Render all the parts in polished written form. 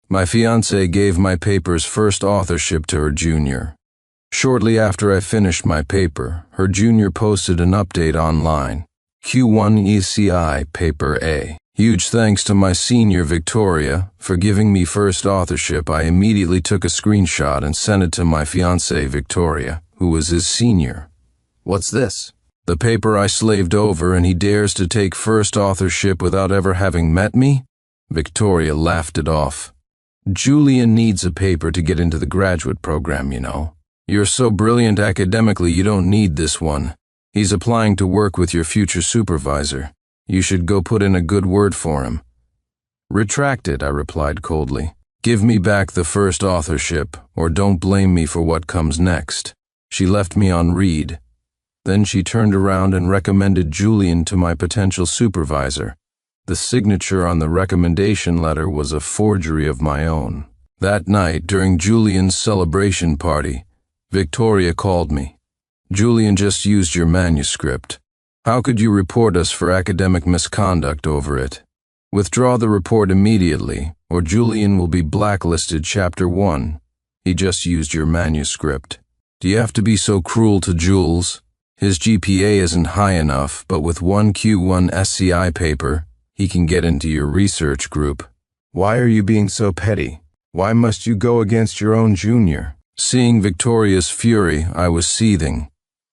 My fiancée gave my paper's first authorship to her junior. Shortly after I finished my paper, her junior posted an update online. Q1 ECI Paper A. Huge thanks to my senior Victoria for giving me first authorship. I immediately took a screenshot and sent it to my fiancée Victoria, who was his senior. What's this? The paper I slaved over and he dares to take first authorship without ever having met me? Victoria laughed it off. Julian needs a paper to get into the graduate program, you know. You're so brilliant academically you don't need this one. He's applying to work with your future supervisor. You should go put in a good word for him. Retract it, I replied coldly. Give me back the first authorship, or don't blame me for what comes next. She left me on read. Then she turned around and recommended Julian to my potential supervisor. The signature on the recommendation letter was a forgery of my own. That night, during Julian's celebration party, Victoria called me. Julian just used your manuscript. How could you report us for academic misconduct over it? Withdraw the report immediately, or Julian will be blacklisted Chapter 1. He just used your manuscript. Do you have to be so cruel to Jules? His GPA isn't high enough, but with one Q1 SCI paper, he can get into your research group. Why are you being so petty? Why must you go against your own junior? Seeing Victoria's fury, I was seething.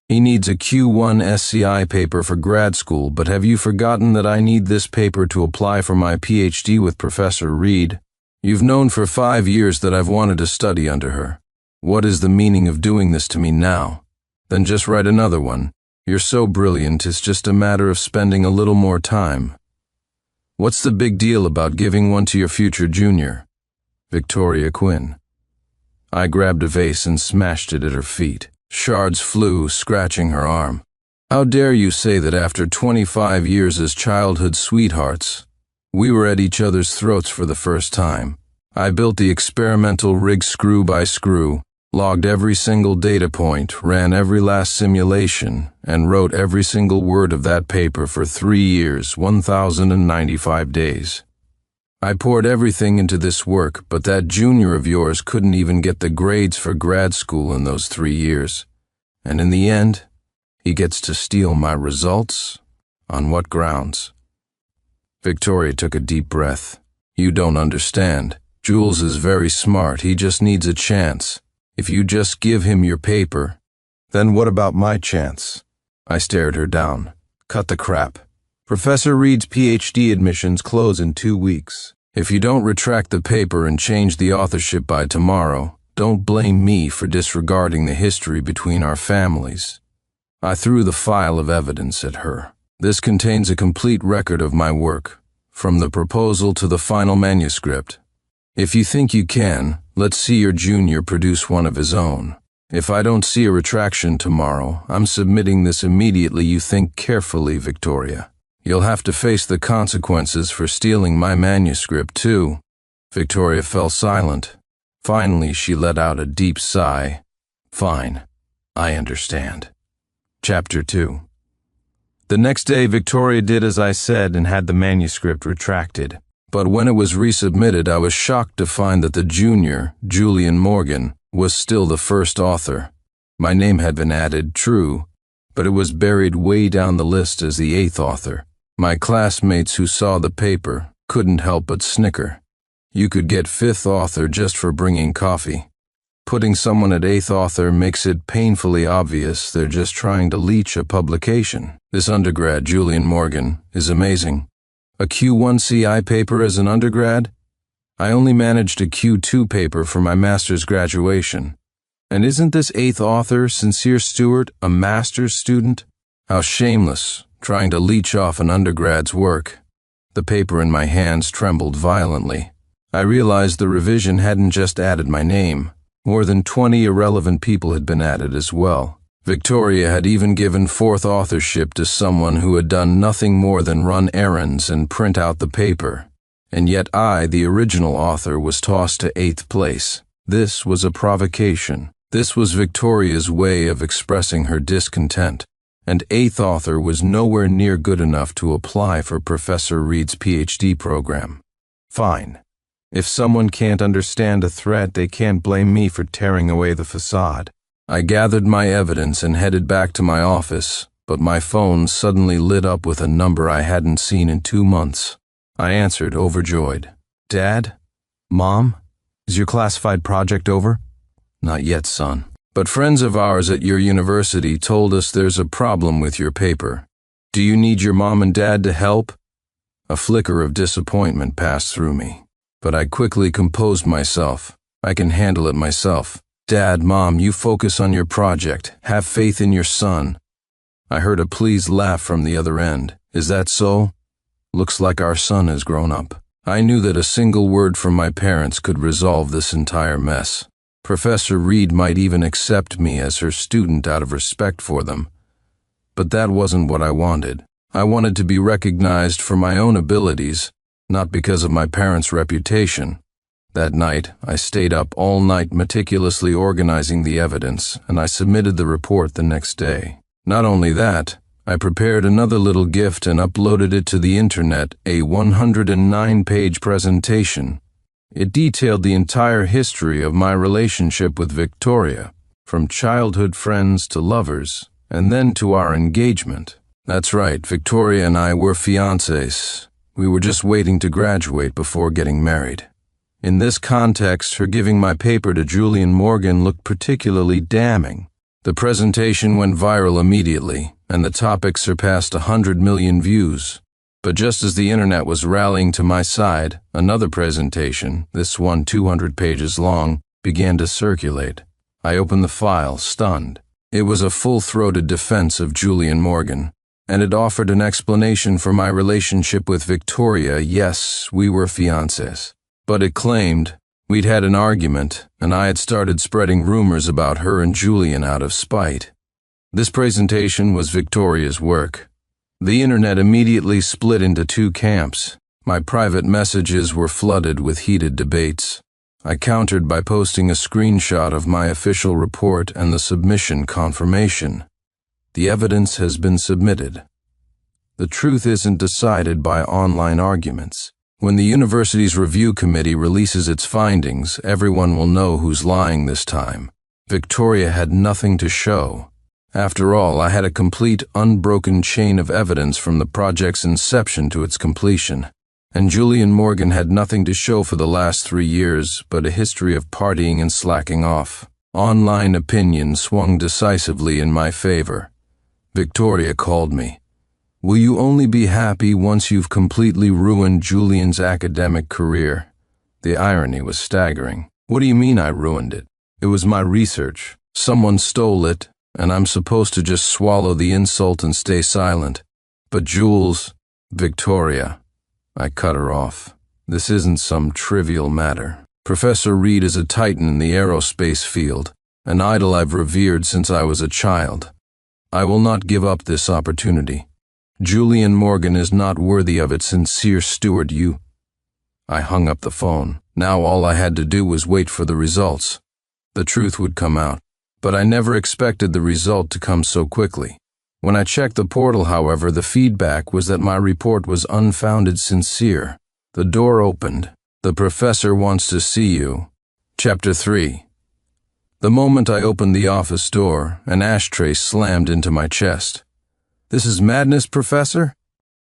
He needs a Q1 SCI paper for grad school, but have you forgotten that I need this paper to apply for my PhD with Professor Reed? You've known for 5 years that I've wanted to study under her. What is the meaning of doing this to me now? Then just write another one. You're so brilliant, it's just a matter of spending a little more time. What's the big deal about giving one to your future junior? Victoria Quinn. I grabbed a vase and smashed it at her feet. Shards flew, scratching her arm. How dare you say that after 25 years as childhood sweethearts, we were at each other's throats for the first time. I built the experimental rig screw by screw, logged every single data point, ran every last simulation, and wrote every single word of that paper for 3 years, 1,095 days. I poured everything into this work, but that junior of yours couldn't even get the grades for grad school in those 3 years. And in the end, he gets to steal my results? On what grounds? Victoria took a deep breath. You don't understand. Jules is very smart. He just needs a chance. If you just give him your paper, then what about my chance? I stared her down. Cut the crap. Professor Reed's PhD admissions close in 2 weeks. If you don't retract the paper and change the authorship by tomorrow, don't blame me for disregarding the history between our families. I threw the file of evidence at her. This contains a complete record of my work, from the proposal to the final manuscript. If you think you can, let's see your junior produce one of his own. If I don't see a retraction tomorrow, I'm submitting this immediately. You think carefully, Victoria. You'll have to face the consequences for stealing my manuscript, too. Victoria fell silent. Finally, she let out a deep sigh. Fine, I understand. Chapter 2. The next day, Victoria did as I said and had the manuscript retracted. But when it was resubmitted, I was shocked to find that the junior, Julian Morgan, was still the first author. My name had been added, true, but it was buried way down the list as the 8th author. My classmates who saw the paper couldn't help but snicker. You could get 5th author just for bringing coffee. Putting someone at 8th author makes it painfully obvious they're just trying to leech a publication. This undergrad, Julian Morgan, is amazing. A Q1 CI paper as an undergrad? I only managed a Q2 paper for my master's graduation. And isn't this 8th author, Sincere Stewart, a master's student? How shameless, trying to leech off an undergrad's work. The paper in my hands trembled violently. I realized the revision hadn't just added my name. More than 20 irrelevant people had been added as well. Victoria had even given 4th authorship to someone who had done nothing more than run errands and print out the paper. And yet I, the original author, was tossed to 8th place. This was a provocation. This was Victoria's way of expressing her discontent. And 8th author was nowhere near good enough to apply for Professor Reed's PhD program. Fine. If someone can't understand a threat, they can't blame me for tearing away the facade. I gathered my evidence and headed back to my office, but my phone suddenly lit up with a number I hadn't seen in 2 months. I answered, overjoyed. Dad? Mom? Is your classified project over? Not yet, son. But friends of ours at your university told us there's a problem with your paper. Do you need your mom and dad to help? A flicker of disappointment passed through me, but I quickly composed myself. I can handle it myself. Dad, Mom, you focus on your project. Have faith in your son. I heard a pleased laugh from the other end. Is that so? Looks like our son has grown up. I knew that a single word from my parents could resolve this entire mess. Professor Reed might even accept me as her student out of respect for them. But that wasn't what I wanted. I wanted to be recognized for my own abilities, not because of my parents' reputation. That night, I stayed up all night meticulously organizing the evidence, and I submitted the report the next day. Not only that, I prepared another little gift and uploaded it to the internet, a 109-page presentation. It detailed the entire history of my relationship with Victoria, from childhood friends to lovers, and then to our engagement. That's right, Victoria and I were fiancés. We were just waiting to graduate before getting married. In this context, her giving my paper to Julian Morgan looked particularly damning. The presentation went viral immediately, and the topic surpassed 100 million views. But just as the internet was rallying to my side, another presentation, this one 200 pages long, began to circulate. I opened the file, stunned. It was a full-throated defense of Julian Morgan, and it offered an explanation for my relationship with Victoria. Yes, we were fiancés. But it claimed we'd had an argument, and I had started spreading rumors about her and Julian out of spite. This presentation was Victoria's work. The internet immediately split into 2 camps. My private messages were flooded with heated debates. I countered by posting a screenshot of my official report and the submission confirmation. The evidence has been submitted. The truth isn't decided by online arguments. When the university's review committee releases its findings, everyone will know who's lying this time. Victoria had nothing to show. After all, I had a complete, unbroken chain of evidence from the project's inception to its completion. And Julian Morgan had nothing to show for the last 3 years but a history of partying and slacking off. Online opinion swung decisively in my favor. Victoria called me. Will you only be happy once you've completely ruined Julian's academic career? The irony was staggering. What do you mean I ruined it? It was my research. Someone stole it, and I'm supposed to just swallow the insult and stay silent. But Victoria, I cut her off. This isn't some trivial matter. Professor Reed is a titan in the aerospace field, an idol I've revered since I was a child. I will not give up this opportunity. Julian Morgan is not worthy of it, sincere Stuart. I hung up the phone. Now all I had to do was wait for the results. The truth would come out, but I never expected the result to come so quickly. When I checked the portal, however, the feedback was that my report was unfounded. Sincere. The door opened. The professor wants to see you. Chapter 3. The moment I opened the office door, an ashtray slammed into my chest. This is madness, Professor?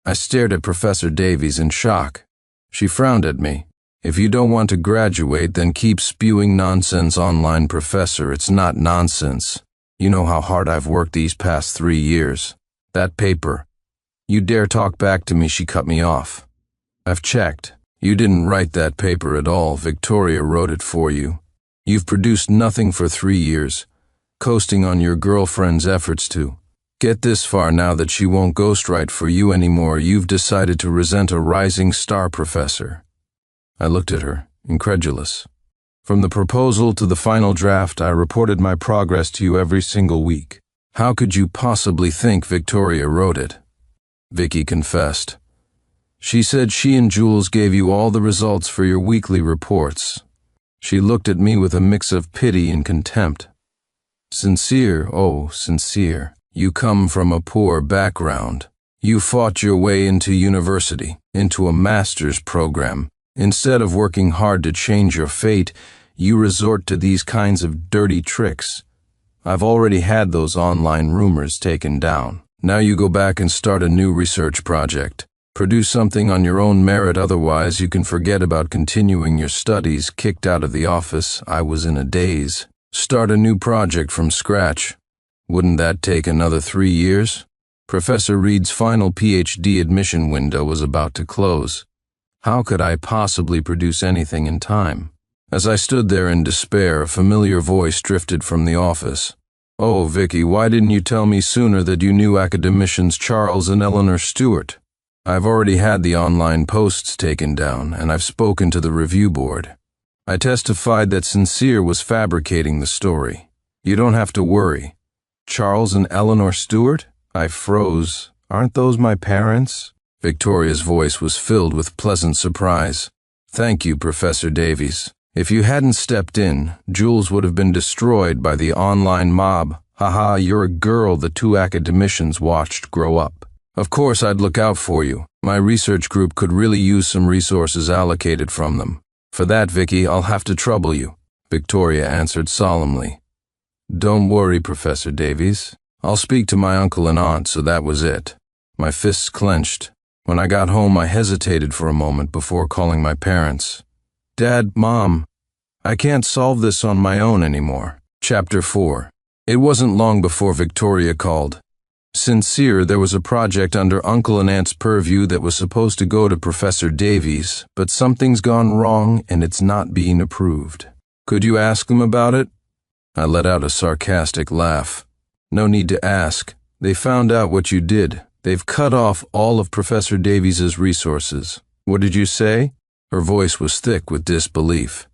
I stared at Professor Davies in shock. She frowned at me. If you don't want to graduate, then keep spewing nonsense online, Professor. It's not nonsense. You know how hard I've worked these past 3 years. That paper. You dare talk back to me? She cut me off. I've checked. You didn't write that paper at all. Victoria wrote it for you. You've produced nothing for 3 years, coasting on your girlfriend's efforts to get this far. Now that she won't ghostwrite for you anymore, you've decided to resent a rising star, Professor. I looked at her, incredulous. From the proposal to the final draft, I reported my progress to you every single week. How could you possibly think Victoria wrote it? Vicky confessed. She said she and Jules gave you all the results for your weekly reports. She looked at me with a mix of pity and contempt. Sincere, oh, Sincere. You come from a poor background. You fought your way into university, into a master's program, Instead of working hard to change your fate, you resort to these kinds of dirty tricks. I've already had those online rumors taken down. Now you go back and start a new research project. Produce something on your own merit, otherwise you can forget about continuing your studies. Kicked out of the office, I was in a daze. Start a new project from scratch. Wouldn't that take another 3 years? Professor Reed's final PhD admission window was about to close. How could I possibly produce anything in time? As I stood there in despair, a familiar voice drifted from the office. "Oh, Vicky, why didn't you tell me sooner that you knew academicians Charles and Eleanor Stewart? I've already had the online posts taken down, and I've spoken to the review board. I testified that Sincere was fabricating the story. You don't have to worry." "Charles and Eleanor Stewart?" I froze. "Aren't those my parents?" Victoria's voice was filled with pleasant surprise. "Thank you, Professor Davies. If you hadn't stepped in, Jules would have been destroyed by the online mob. Haha, you're a girl the 2 academicians watched grow up. Of course I'd look out for you. My research group could really use some resources allocated from them. For that, Vicky, I'll have to trouble you," Victoria answered solemnly. "Don't worry, Professor Davies. I'll speak to my uncle and aunt." So that was it. My fists clenched. When I got home, I hesitated for a moment before calling my parents. "Dad, Mom, I can't solve this on my own anymore." Chapter 4. It wasn't long before Victoria called. "Sincere, there was a project under Uncle and Aunt's purview that was supposed to go to Professor Davies, but something's gone wrong and it's not being approved. Could you ask them about it?" I let out a sarcastic laugh. "No need to ask. They found out what you did. They've cut off all of Professor Davies's resources." "What did you say?" Her voice was thick with disbelief.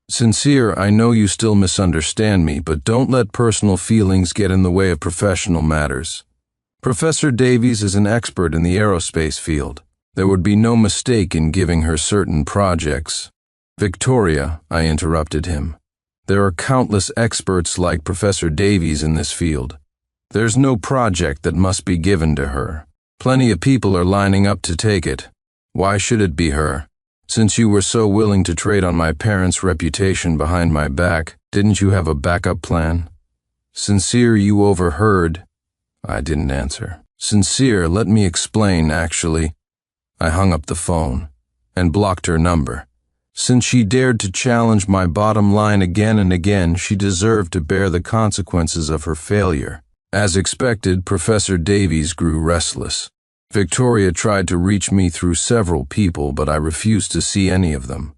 "Sincere, I know you still misunderstand me, but don't let personal feelings get in the way of professional matters. Professor Davies is an expert in the aerospace field. There would be no mistake in giving her certain projects." "Victoria," I interrupted him, "there are countless experts like Professor Davies in this field. There's no project that must be given to her. Plenty of people are lining up to take it. Why should it be her? Since you were so willing to trade on my parents' reputation behind my back, didn't you have a backup plan?" "Sincere, you overheard." I didn't answer. "Sincere, let me explain, actually." I hung up the phone and blocked her number. Since she dared to challenge my bottom line again and again, she deserved to bear the consequences of her failure. As expected, Professor Davies grew restless. Victoria tried to reach me through several people, but I refused to see any of them.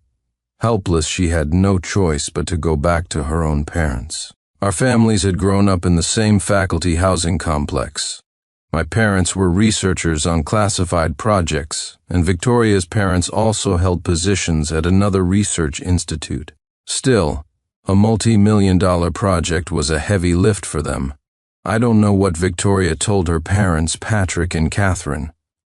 Helpless, she had no choice but to go back to her own parents. Our families had grown up in the same faculty housing complex. My parents were researchers on classified projects, and Victoria's parents also held positions at another research institute. Still, a multi-million-dollar project was a heavy lift for them. I don't know what Victoria told her parents, Patrick and Catherine.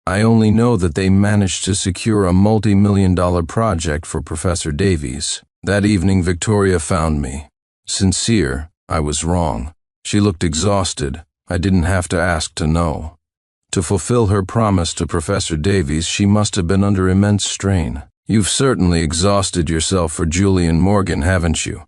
I only know that they managed to secure a multi-million-dollar project for Professor Davies. That evening, Victoria found me. Sincere, I was wrong. She looked exhausted. I didn't have to ask to know. To fulfill her promise to Professor Davies, she must have been under immense strain. "You've certainly exhausted yourself for Julian Morgan, haven't you?"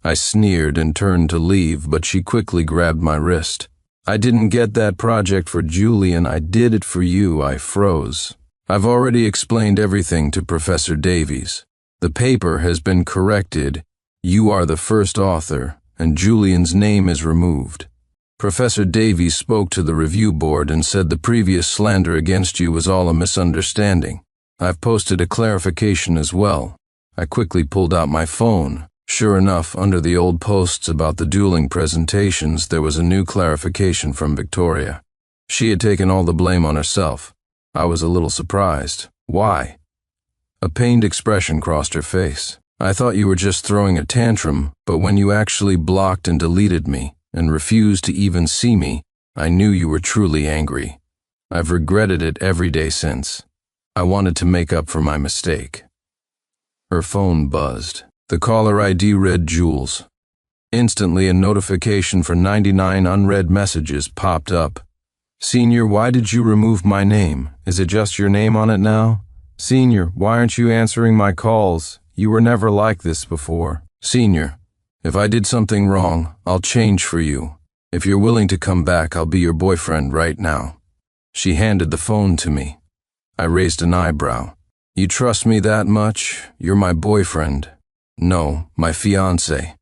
I sneered and turned to leave, but she quickly grabbed my wrist. "I didn't get that project for Julian, I did it for you." I froze. "I've already explained everything to Professor Davies. The paper has been corrected. You are the first author, and Julian's name is removed. Professor Davies spoke to the review board and said the previous slander against you was all a misunderstanding. I've posted a clarification as well." I quickly pulled out my phone. Sure enough, under the old posts about the dueling presentations, there was a new clarification from Victoria. She had taken all the blame on herself. I was a little surprised. "Why?" A pained expression crossed her face. "I thought you were just throwing a tantrum, but when you actually blocked and deleted me, and refused to even see me, I knew you were truly angry. I've regretted it every day since. I wanted to make up for my mistake." Her phone buzzed. The caller ID read Jules. Instantly, a notification for 99 unread messages popped up. "Senior, why did you remove my name? Is it just your name on it now?" Senior, why aren't you answering my calls? You were never like this before. Senior, if I did something wrong, I'll change for you. If you're willing to come back, I'll be your boyfriend right now. She handed the phone to me. I raised an eyebrow. You trust me that much? You're my boyfriend. No, my fiancé.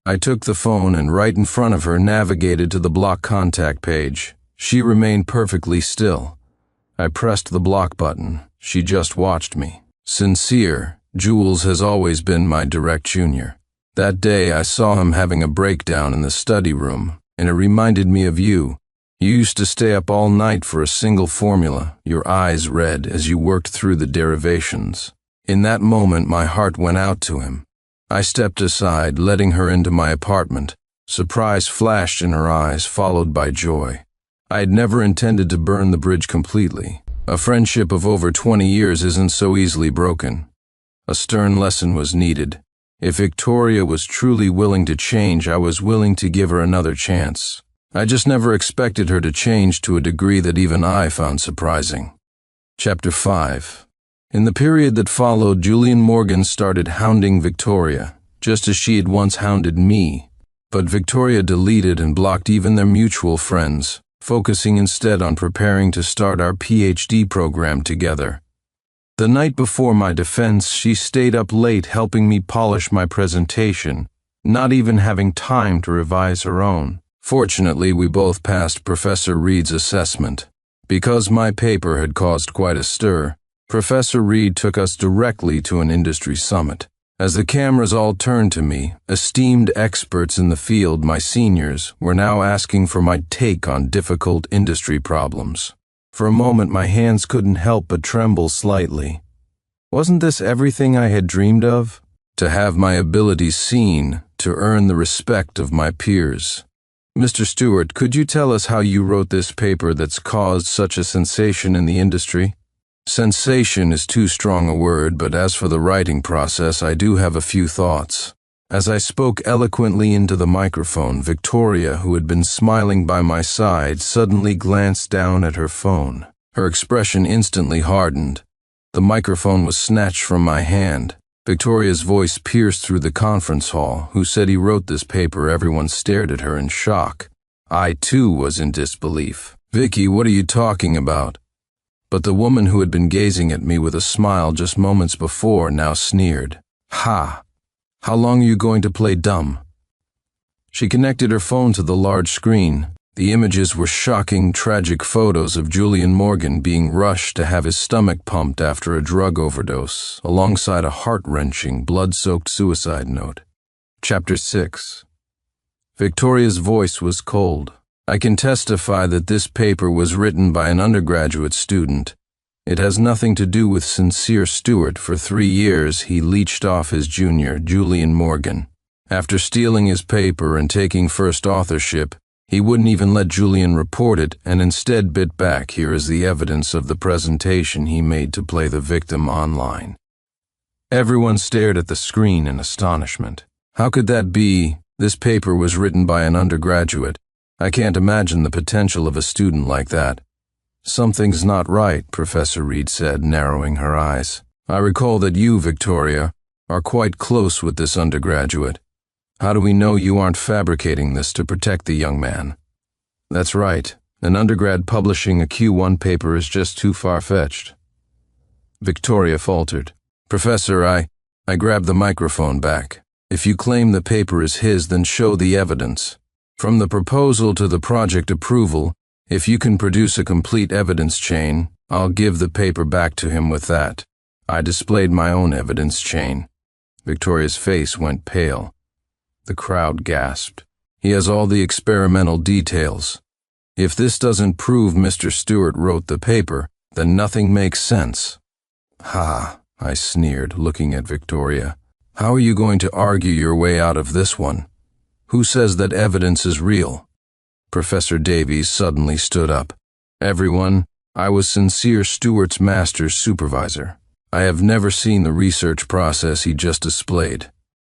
I took the phone and right in front of her navigated to the block contact page. She remained perfectly still. I pressed the block button. She just watched me. Sincere, Jules has always been my direct junior. That day I saw him having a breakdown in the study room, and it reminded me of you. You used to stay up all night for a single formula, your eyes red as you worked through the derivations. In that moment my heart went out to him. I stepped aside, letting her into my apartment. Surprise flashed in her eyes, followed by joy. I had never intended to burn the bridge completely. A friendship of over 20 years isn't so easily broken. A stern lesson was needed. If Victoria was truly willing to change, I was willing to give her another chance. I just never expected her to change to a degree that even I found surprising. Chapter 5. In the period that followed, Julian Morgan started hounding Victoria, just as she had once hounded me. But Victoria deleted and blocked even their mutual friends, focusing instead on preparing to start our PhD program together. The night before my defense, she stayed up late helping me polish my presentation, not even having time to revise her own. Fortunately, we both passed Professor Reed's assessment. Because my paper had caused quite a stir, Professor Reed took us directly to an industry summit. As the cameras all turned to me, esteemed experts in the field, my seniors, were now asking for my take on difficult industry problems. For a moment, my hands couldn't help but tremble slightly. Wasn't this everything I had dreamed of? To have my abilities seen, to earn the respect of my peers. Mr. Stewart, could you tell us how you wrote this paper that's caused such a sensation in the industry? Sensation is too strong a word, but as for the writing process, I do have a few thoughts. As I spoke eloquently into the microphone, Victoria, who had been smiling by my side, suddenly glanced down at her phone. Her expression instantly hardened. The microphone was snatched from my hand. Victoria's voice pierced through the conference hall. Who said he wrote this paper? Everyone stared at her in shock. I, too, was in disbelief. Vicky, what are you talking about? But the woman who had been gazing at me with a smile just moments before now sneered. Ha! How long are you going to play dumb? She connected her phone to the large screen. The images were shocking, tragic photos of Julian Morgan being rushed to have his stomach pumped after a drug overdose, alongside a heart-wrenching, blood-soaked suicide note. Chapter 6. Victoria's voice was cold. I can testify that this paper was written by an undergraduate student. It has nothing to do with Sincere Stewart. For 3 years, he leeched off his junior, Julian Morgan. After stealing his paper and taking first authorship, he wouldn't even let Julian report it and instead bit back. Here is the evidence of the presentation he made to play the victim online. Everyone stared at the screen in astonishment. How could that be? This paper was written by an undergraduate. I can't imagine the potential of a student like that. Something's not right, Professor Reed said, narrowing her eyes. I recall that you, Victoria, are quite close with this undergraduate. How do we know you aren't fabricating this to protect the young man? That's right. An undergrad publishing a Q1 paper is just too far-fetched. Victoria faltered. Professor, I grabbed the microphone back. If you claim the paper is his, then show the evidence. From the proposal to the project approval, if you can produce a complete evidence chain, I'll give the paper back to him with that. I displayed my own evidence chain. Victoria's face went pale. The crowd gasped. He has all the experimental details. If this doesn't prove Mr. Stewart wrote the paper, then nothing makes sense. Ha, I sneered, looking at Victoria. How are you going to argue your way out of this one? Who says that evidence is real? Professor Davies suddenly stood up. Everyone, I was Sincere Stewart's master's supervisor. I have never seen the research process he just displayed.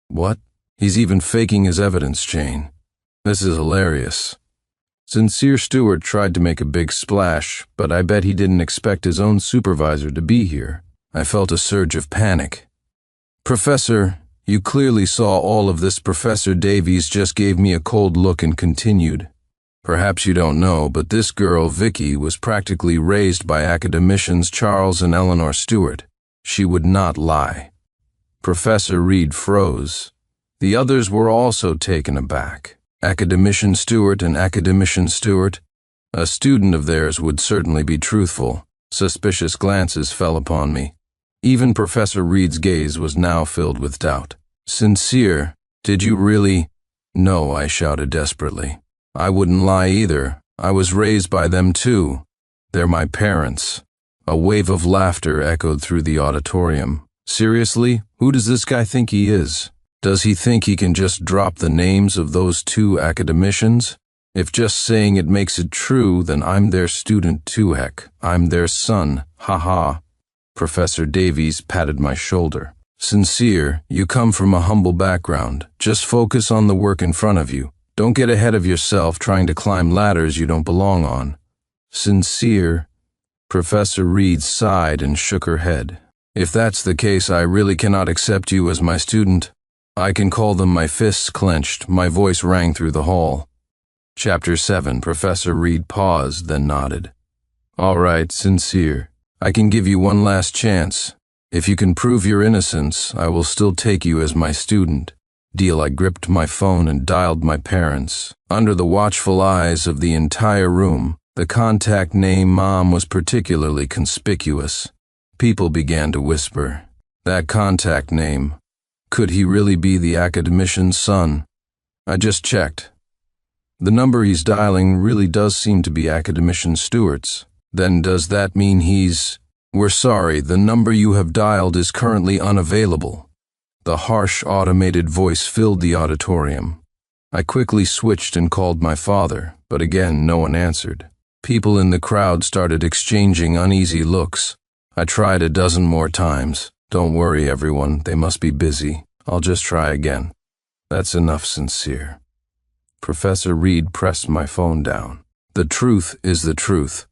What? He's even faking his evidence chain. This is hilarious. Sincere Stewart tried to make a big splash, but I bet he didn't expect his own supervisor to be here. I felt a surge of panic. "Professor, you clearly saw all of this." Professor Davies just gave me a cold look and continued. "Perhaps you don't know, but this girl, Vicky, was practically raised by academicians Charles and Eleanor Stewart. She would not lie." Professor Reed froze. The others were also taken aback. Academician Stewart and Academician Stewart? A student of theirs would certainly be truthful. Suspicious glances fell upon me. Even Professor Reed's gaze was now filled with doubt. "Sincere, did you really?" "No," I shouted desperately. "I wouldn't lie either. I was raised by them too. They're my parents." A wave of laughter echoed through the auditorium. "Seriously? Who does this guy think he is? Does he think he can just drop the names of those two academicians? If just saying it makes it true, then I'm their student too, heck. I'm their son. Ha ha." Professor Davies patted my shoulder. "Sincere, you come from a humble background. Just focus on the work in front of you. Don't get ahead of yourself trying to climb ladders you don't belong on." "Sincere?" Professor Reed sighed and shook her head. "If that's the case, I really cannot accept you as my student. I can call them." My fists clenched. My voice rang through the hall. Chapter 7. Professor Reed paused, then nodded. "All right, Sincere. I can give you one last chance. If you can prove your innocence, I will still take you as my student." Deal. I gripped my phone and dialed my parents. Under the watchful eyes of the entire room, the contact name Mom was particularly conspicuous. People began to whisper. That contact name. Could he really be the academician's son? I just checked. The number he's dialing really does seem to be Academician Stewart's. Then does that mean he's— "We're sorry, the number you have dialed is currently unavailable." The harsh automated voice filled the auditorium. I quickly switched and called my father, but again no one answered. People in the crowd started exchanging uneasy looks. I tried a dozen more times. "Don't worry, everyone, they must be busy. I'll just try again." "That's enough, Sincere." Professor Reed pressed my phone down. "The truth is the truth.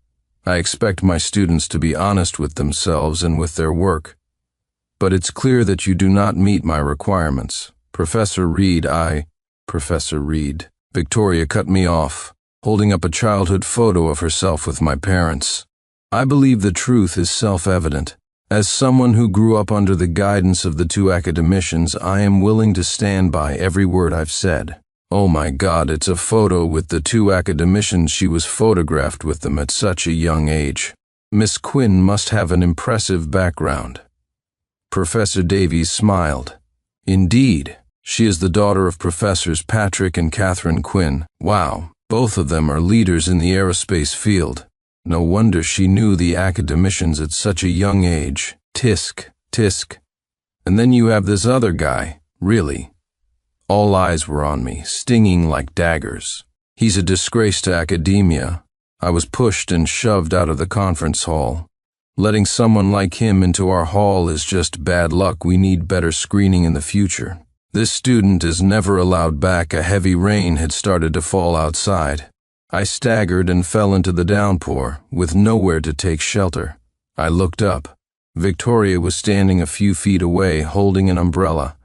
I expect my students to be honest with themselves and with their work. But it's clear that you do not meet my requirements. Professor Reed, Professor Reed." Victoria cut me off, holding up a childhood photo of herself with my parents. "I believe the truth is self-evident. As someone who grew up under the guidance of the two academicians, I am willing to stand by every word I've said." "Oh my God, it's a photo with the two academicians. She was photographed with them at such a young age. Miss Quinn must have an impressive background." Professor Davies smiled. "Indeed, she is the daughter of Professors Patrick and Catherine Quinn. Wow, both of them are leaders in the aerospace field. No wonder she knew the academicians at such a young age. Tisk, tisk. And then you have this other guy, really." All eyes were on me, stinging like daggers. "He's a disgrace to academia." I was pushed and shoved out of the conference hall. "Letting someone like him into our hall is just bad luck. We need better screening in the future." This student is never allowed back. A heavy rain had started to fall outside. I staggered and fell into the downpour, with nowhere to take shelter. I looked up. Victoria was standing a few feet away, holding an umbrella.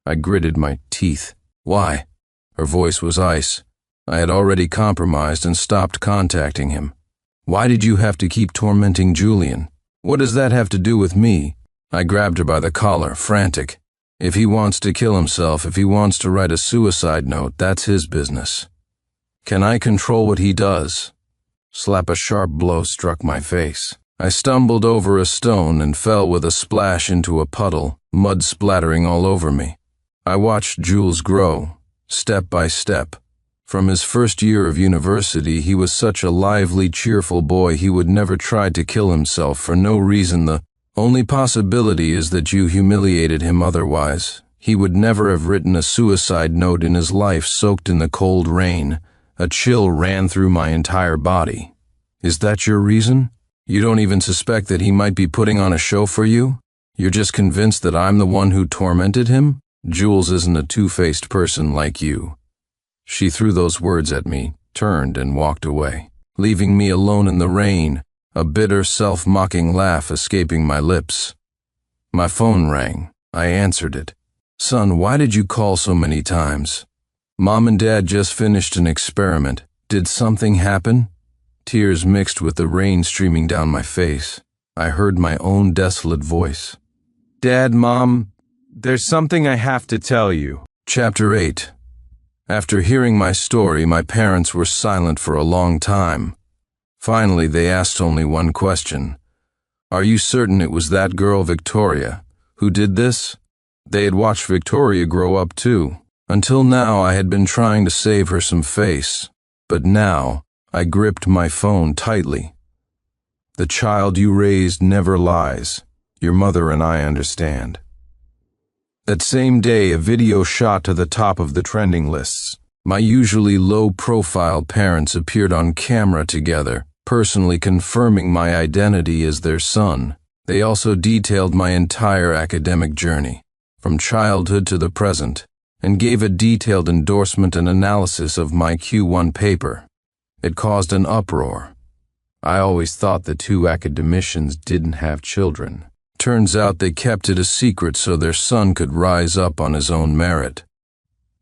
I gritted my teeth. "Why?" Her voice was ice. I had already compromised and stopped contacting him. "Why did you have to keep tormenting Julian? What does that have to do with me?" I grabbed her by the collar, frantic. "If he wants to kill himself, if he wants to write a suicide note, that's his business. Can I control what he does?" Slap. A sharp blow struck my face. I stumbled over a stone and fell with a splash into a puddle, mud splattering all over me. I watched Jules grow, step by step. From his first year of university, he was such a lively, cheerful boy. He would never try to kill himself for no reason. The only possibility is that you humiliated him otherwise. He would never have written a suicide note in his life. Soaked in the cold rain, a chill ran through my entire body. "Is that your reason? You don't even suspect that he might be putting on a show for you? You're just convinced that I'm the one who tormented him? Jules isn't a two-faced person like you." She threw those words at me, turned and walked away, leaving me alone in the rain, a bitter, self-mocking laugh escaping my lips. My phone rang. I answered it. "Son, why did you call so many times?" "Mom and Dad just finished an experiment. Did something happen?" Tears mixed with the rain streaming down my face. I heard my own desolate voice. "Dad, Mom, there's something I have to tell you." Chapter 8. After hearing my story, my parents were silent for a long time. Finally, they asked only one question. "Are you certain it was that girl, Victoria, who did this?" They had watched Victoria grow up too. Until now, I had been trying to save her some face. But now, I gripped my phone tightly. "The child you raised never lies. Your mother and I understand." That same day, a video shot to the top of the trending lists. My usually low-profile parents appeared on camera together, personally confirming my identity as their son. They also detailed my entire academic journey, from childhood to the present, and gave a detailed endorsement and analysis of my Q1 paper. It caused an uproar. I always thought the two academicians didn't have children. Turns out they kept it a secret so their son could rise up on his own merit.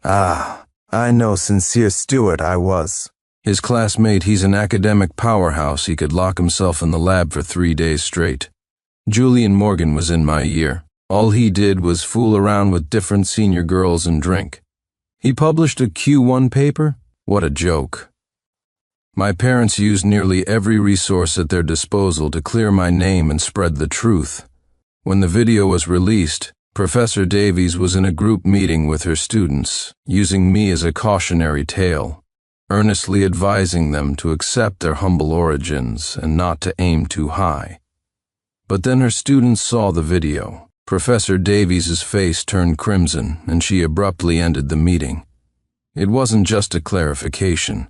I know Sincere Stewart I was. His classmate, he's an academic powerhouse. He could lock himself in the lab for 3 days straight. Julian Morgan was in my year. All he did was fool around with different senior girls and drink. He published a Q1 paper? What a joke. My parents used nearly every resource at their disposal to clear my name and spread the truth. When the video was released, Professor Davies was in a group meeting with her students, using me as a cautionary tale, earnestly advising them to accept their humble origins and not to aim too high. But then her students saw the video. Professor Davies's face turned crimson, and she abruptly ended the meeting. It wasn't just a clarification.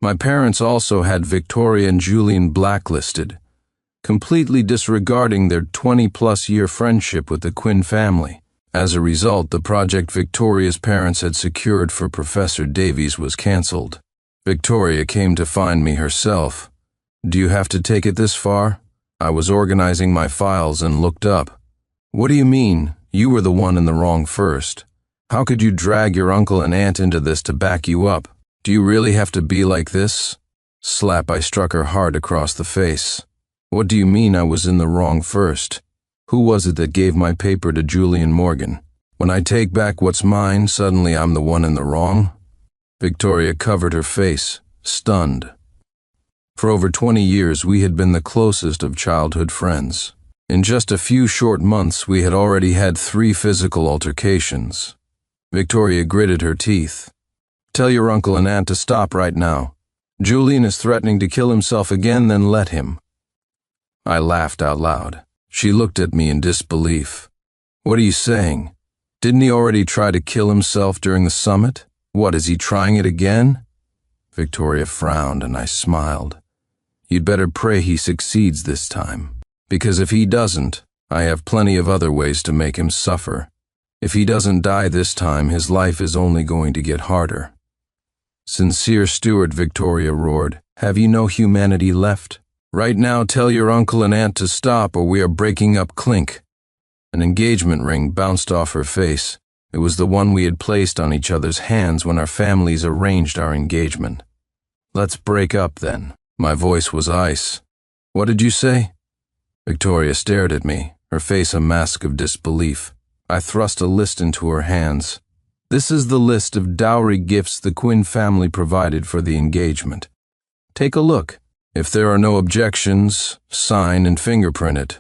My parents also had Victoria and Julian blacklisted, completely disregarding their 20-plus year friendship with the Quinn family. As a result, the project Victoria's parents had secured for Professor Davies was cancelled. Victoria came to find me herself. "Do you have to take it this far?" I was organizing my files and looked up. "What do you mean? You were the one in the wrong first. How could you drag your uncle and aunt into this to back you up? Do you really have to be like this?" Slap, I struck her hard across the face. "What do you mean I was in the wrong first? Who was it that gave my paper to Julian Morgan? When I take back what's mine, suddenly I'm the one in the wrong?" Victoria covered her face, stunned. For over 20 years, we had been the closest of childhood friends. In just a few short months, we had already had 3 physical altercations. Victoria gritted her teeth. "Tell your uncle and aunt to stop right now. Julian is threatening to kill himself again, then let him." I laughed out loud. She looked at me in disbelief. "What are you saying? Didn't he already try to kill himself during the summit? What, is he trying it again?" Victoria frowned and I smiled. "You'd better pray he succeeds this time. Because if he doesn't, I have plenty of other ways to make him suffer. If he doesn't die this time, his life is only going to get harder." "Sincere Stewart," Victoria roared, "have you no humanity left? Right now, tell your uncle and aunt to stop or we are breaking up Clink." An engagement ring bounced off her face. It was the one we had placed on each other's hands when our families arranged our engagement. "Let's break up then." My voice was ice. "What did you say?" Victoria stared at me, her face a mask of disbelief. I thrust a list into her hands. "This is the list of dowry gifts the Quinn family provided for the engagement. Take a look. If there are no objections, sign and fingerprint it.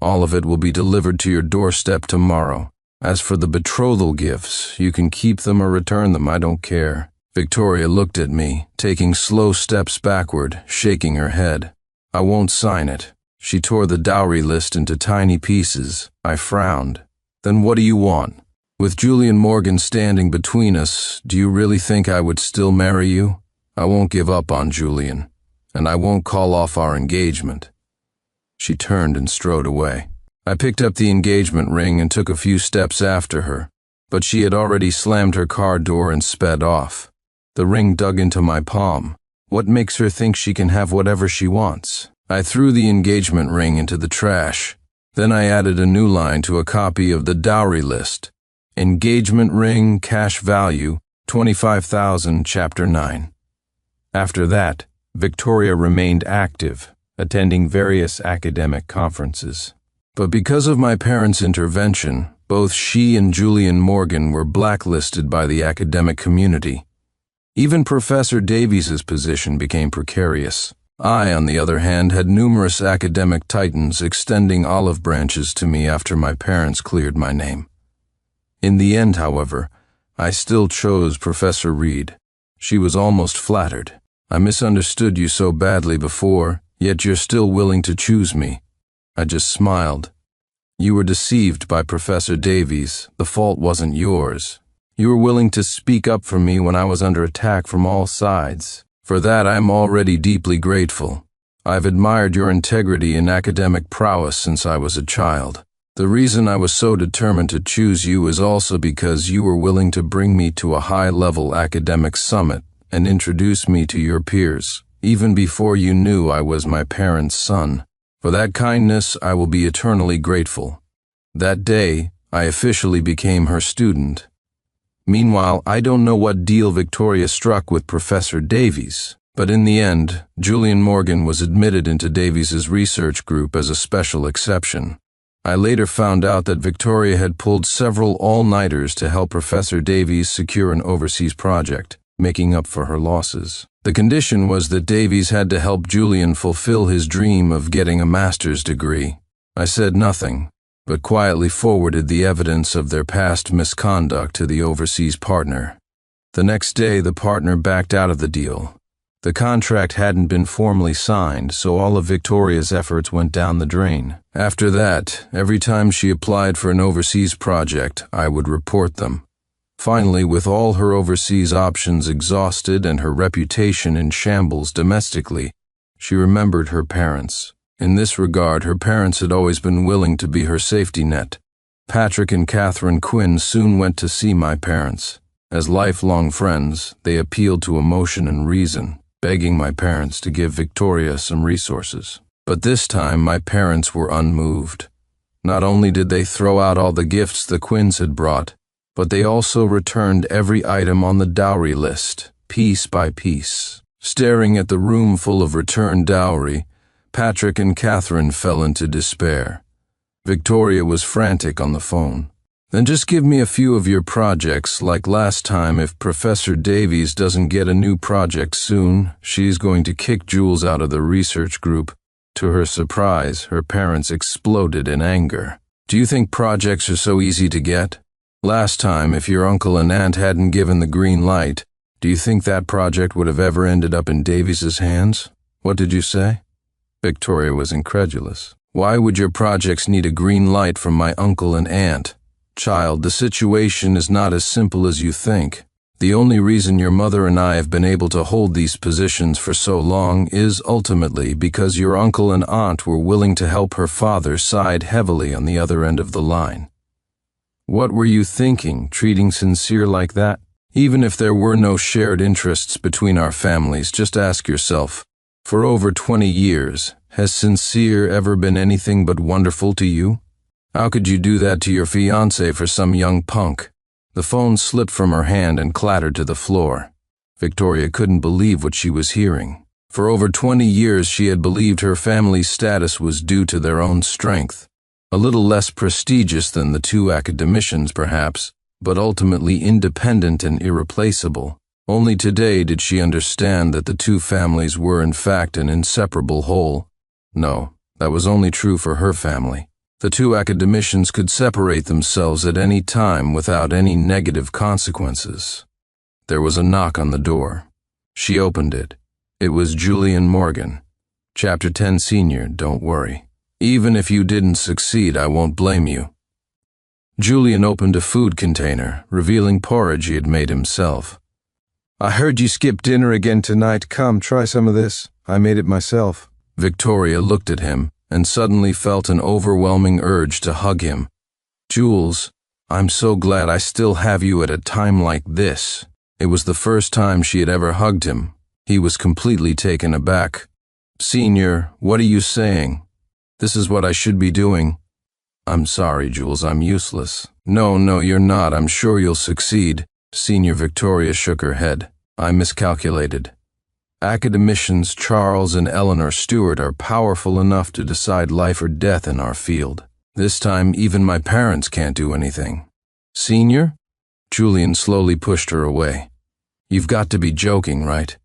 All of it will be delivered to your doorstep tomorrow. As for the betrothal gifts, you can keep them or return them, I don't care." Victoria looked at me, taking slow steps backward, shaking her head. "I won't sign it." She tore the dowry list into tiny pieces. I frowned. "Then what do you want? With Julian Morgan standing between us, do you really think I would still marry you? I won't give up on Julian, and I won't call off our engagement." She turned and strode away. I picked up the engagement ring and took a few steps after her, but she had already slammed her car door and sped off. The ring dug into my palm. What makes her think she can have whatever she wants? I threw the engagement ring into the trash. Then I added a new line to a copy of the dowry list. Engagement ring, cash value, $25,000, Chapter 9. After that, Victoria remained active, attending various academic conferences. But because of my parents' intervention, both she and Julian Morgan were blacklisted by the academic community. Even Professor Davies's position became precarious. I, on the other hand, had numerous academic titans extending olive branches to me after my parents cleared my name. In the end, however, I still chose Professor Reed. She was almost flattered. I misunderstood you so badly before, yet you're still willing to choose me. I just smiled. You were deceived by Professor Davies. The fault wasn't yours. You were willing to speak up for me when I was under attack from all sides. For that, I'm already deeply grateful. I've admired your integrity and academic prowess since I was a child. The reason I was so determined to choose you is also because you were willing to bring me to a high-level academic summit and introduce me to your peers, even before you knew I was my parents' son. For that kindness, I will be eternally grateful. That day, I officially became her student. Meanwhile, I don't know what deal Victoria struck with Professor Davies, but in the end, Julian Morgan was admitted into Davies's research group as a special exception. I later found out that Victoria had pulled several all-nighters to help Professor Davies secure an overseas project, making up for her losses. The condition was that Davies had to help Julian fulfill his dream of getting a master's degree. I said nothing, but quietly forwarded the evidence of their past misconduct to the overseas partner. The next day, the partner backed out of the deal. The contract hadn't been formally signed, so all of Victoria's efforts went down the drain. After that, every time she applied for an overseas project, I would report them. Finally, with all her overseas options exhausted and her reputation in shambles domestically, she remembered her parents. In this regard, her parents had always been willing to be her safety net. Patrick and Catherine Quinn soon went to see my parents. As lifelong friends, they appealed to emotion and reason, begging my parents to give Victoria some resources. But this time, my parents were unmoved. Not only did they throw out all the gifts the Quinns had brought, but they also returned every item on the dowry list, piece by piece. Staring at the room full of returned dowry, Patrick and Catherine fell into despair. Victoria was frantic on the phone. Then just give me a few of your projects, like last time. If Professor Davies doesn't get a new project soon, she's going to kick Jules out of the research group. To her surprise, her parents exploded in anger. Do you think projects are so easy to get? Last time, if your uncle and aunt hadn't given the green light, do you think that project would have ever ended up in Davies's hands? What did you say? Victoria was incredulous. Why would your projects need a green light from my uncle and aunt? Child, the situation is not as simple as you think. The only reason your mother and I have been able to hold these positions for so long is ultimately because your uncle and aunt were willing to help her father side heavily on the other end of the line. What were you thinking, treating Sincere like that? Even if there were no shared interests between our families, just ask yourself, for over 20 years, has Sincere ever been anything but wonderful to you? How could you do that to your fiancé for some young punk? The phone slipped from her hand and clattered to the floor. Victoria couldn't believe what she was hearing. For over 20 years she had believed her family's status was due to their own strength. A little less prestigious than the two academicians perhaps, but ultimately independent and irreplaceable. Only today did she understand that the two families were in fact an inseparable whole. No, that was only true for her family. The two academicians could separate themselves at any time without any negative consequences. There was a knock on the door. She opened it. It was Julian Morgan. Chapter 10 Senior, don't worry. Even if you didn't succeed, I won't blame you. Julian opened a food container, revealing porridge he had made himself. I heard you skip dinner again tonight. Come, try some of this. I made it myself. Victoria looked at him and suddenly felt an overwhelming urge to hug him. Jules, I'm so glad I still have you at a time like this. It was the first time she had ever hugged him. He was completely taken aback. Senior, what are you saying? This is what I should be doing. I'm sorry, Jules, I'm useless. No, you're not. I'm sure you'll succeed. Senior Victoria shook her head. I miscalculated. Academicians Charles and Eleanor Stewart are powerful enough to decide life or death in our field. This time, even my parents can't do anything. Senior? Julian slowly pushed her away. You've got to be joking, right?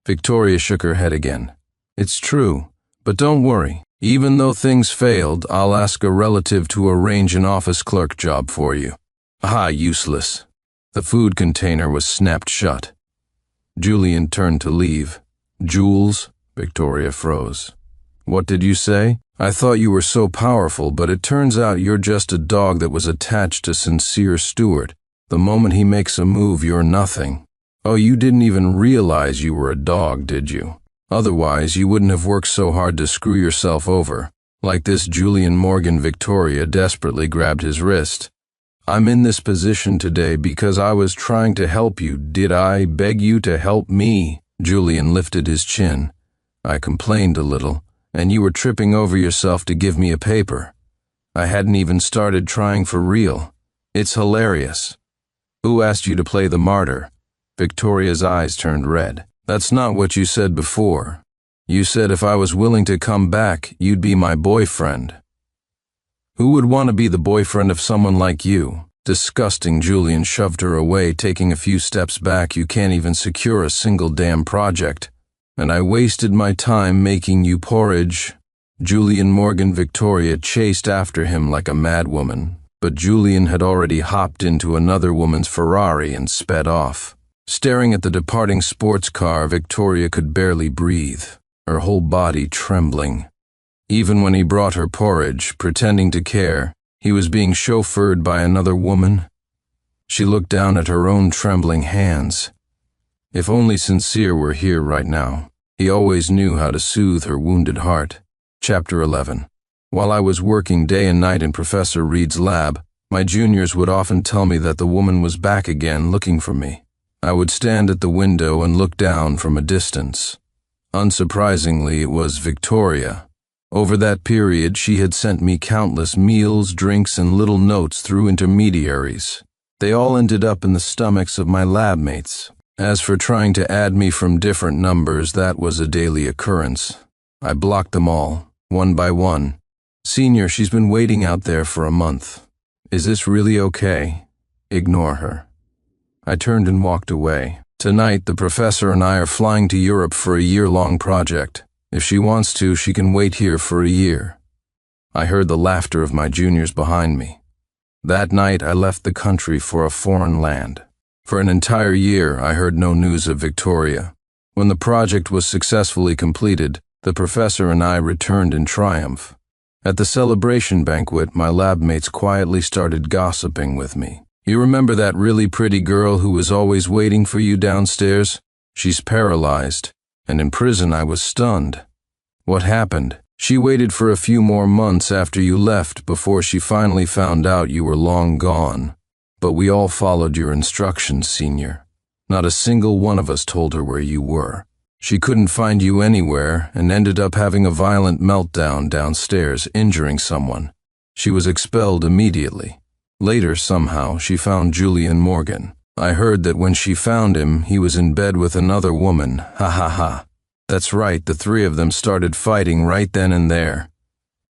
Victoria shook her head again. It's true, but don't worry. Even though things failed, I'll ask a relative to arrange an office clerk job for you. Ah, useless. The food container was snapped shut. Julian turned to leave. Jules? Victoria froze. What did you say? I thought you were so powerful, but it turns out you're just a dog that was attached to Sincere Stewart. The moment he makes a move, you're nothing. Oh, you didn't even realize you were a dog, did you? Otherwise, you wouldn't have worked so hard to screw yourself over. Like this Julian Morgan. Victoria desperately grabbed his wrist. I'm in this position today because I was trying to help you. Did I beg you to help me? Julian lifted his chin. I complained a little, and you were tripping over yourself to give me a paper. I hadn't even started trying for real. It's hilarious. Who asked you to play the martyr? Victoria's eyes turned red. That's not what you said before. You said if I was willing to come back, you'd be my boyfriend. Who would want to be the boyfriend of someone like you? Disgusting. Julian shoved her away, taking a few steps back. You can't even secure a single damn project. And I wasted my time making you porridge. Julian Morgan. Victoria chased after him like a madwoman, but Julian had already hopped into another woman's Ferrari and sped off. Staring at the departing sports car, Victoria could barely breathe, her whole body trembling. Even when he brought her porridge, pretending to care, he was being chauffeured by another woman. She looked down at her own trembling hands. If only Sincere were here right now. He always knew how to soothe her wounded heart. Chapter 11. While I was working day and night in Professor Reed's lab, my juniors would often tell me that the woman was back again looking for me. I would stand at the window and look down from a distance. Unsurprisingly, it was Victoria. Over that period, she had sent me countless meals, drinks, and little notes through intermediaries. They all ended up in the stomachs of my lab mates. As for trying to add me from different numbers, that was a daily occurrence. I blocked them all, one by one. Senior, she's been waiting out there for a month. Is this really okay? Ignore her. I turned and walked away. Tonight, the professor and I are flying to Europe for a year-long project. If she wants to, she can wait here for a year. I heard the laughter of my juniors behind me. That night, I left the country for a foreign land. For an entire year, I heard no news of Victoria. When the project was successfully completed, the professor and I returned in triumph. At the celebration banquet, my lab mates quietly started gossiping with me. You remember that really pretty girl who was always waiting for you downstairs? She's paralyzed, and in prison I was stunned. What happened? She waited for a few more months after you left before she finally found out you were long gone. But we all followed your instructions, Senior. Not a single one of us told her where you were. She couldn't find you anywhere and ended up having a violent meltdown downstairs, injuring someone. She was expelled immediately. Later, somehow, she found Julian Morgan. I heard that when she found him, he was in bed with another woman. Ha ha ha. That's right, the three of them started fighting right then and there.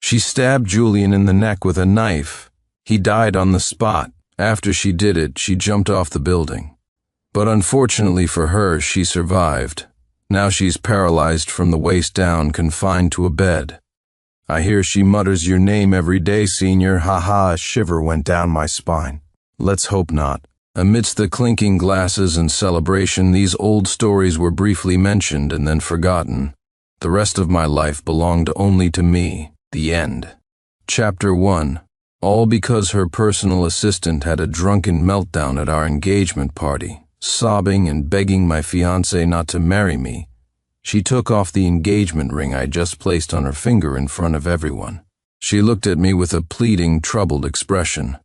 She stabbed Julian in the neck with a knife. He died on the spot. After she did it, she jumped off the building. But unfortunately for her, she survived. Now she's paralyzed from the waist down, confined to a bed. I hear she mutters your name every day, Senior. Ha ha, a shiver went down my spine. Let's hope not. Amidst the clinking glasses and celebration, these old stories were briefly mentioned and then forgotten. The rest of my life belonged only to me. The end. Chapter 1. All because her personal assistant had a drunken meltdown at our engagement party, sobbing and begging my fiancé not to marry me. She took off the engagement ring I just placed on her finger in front of everyone. She looked at me with a pleading, troubled expression.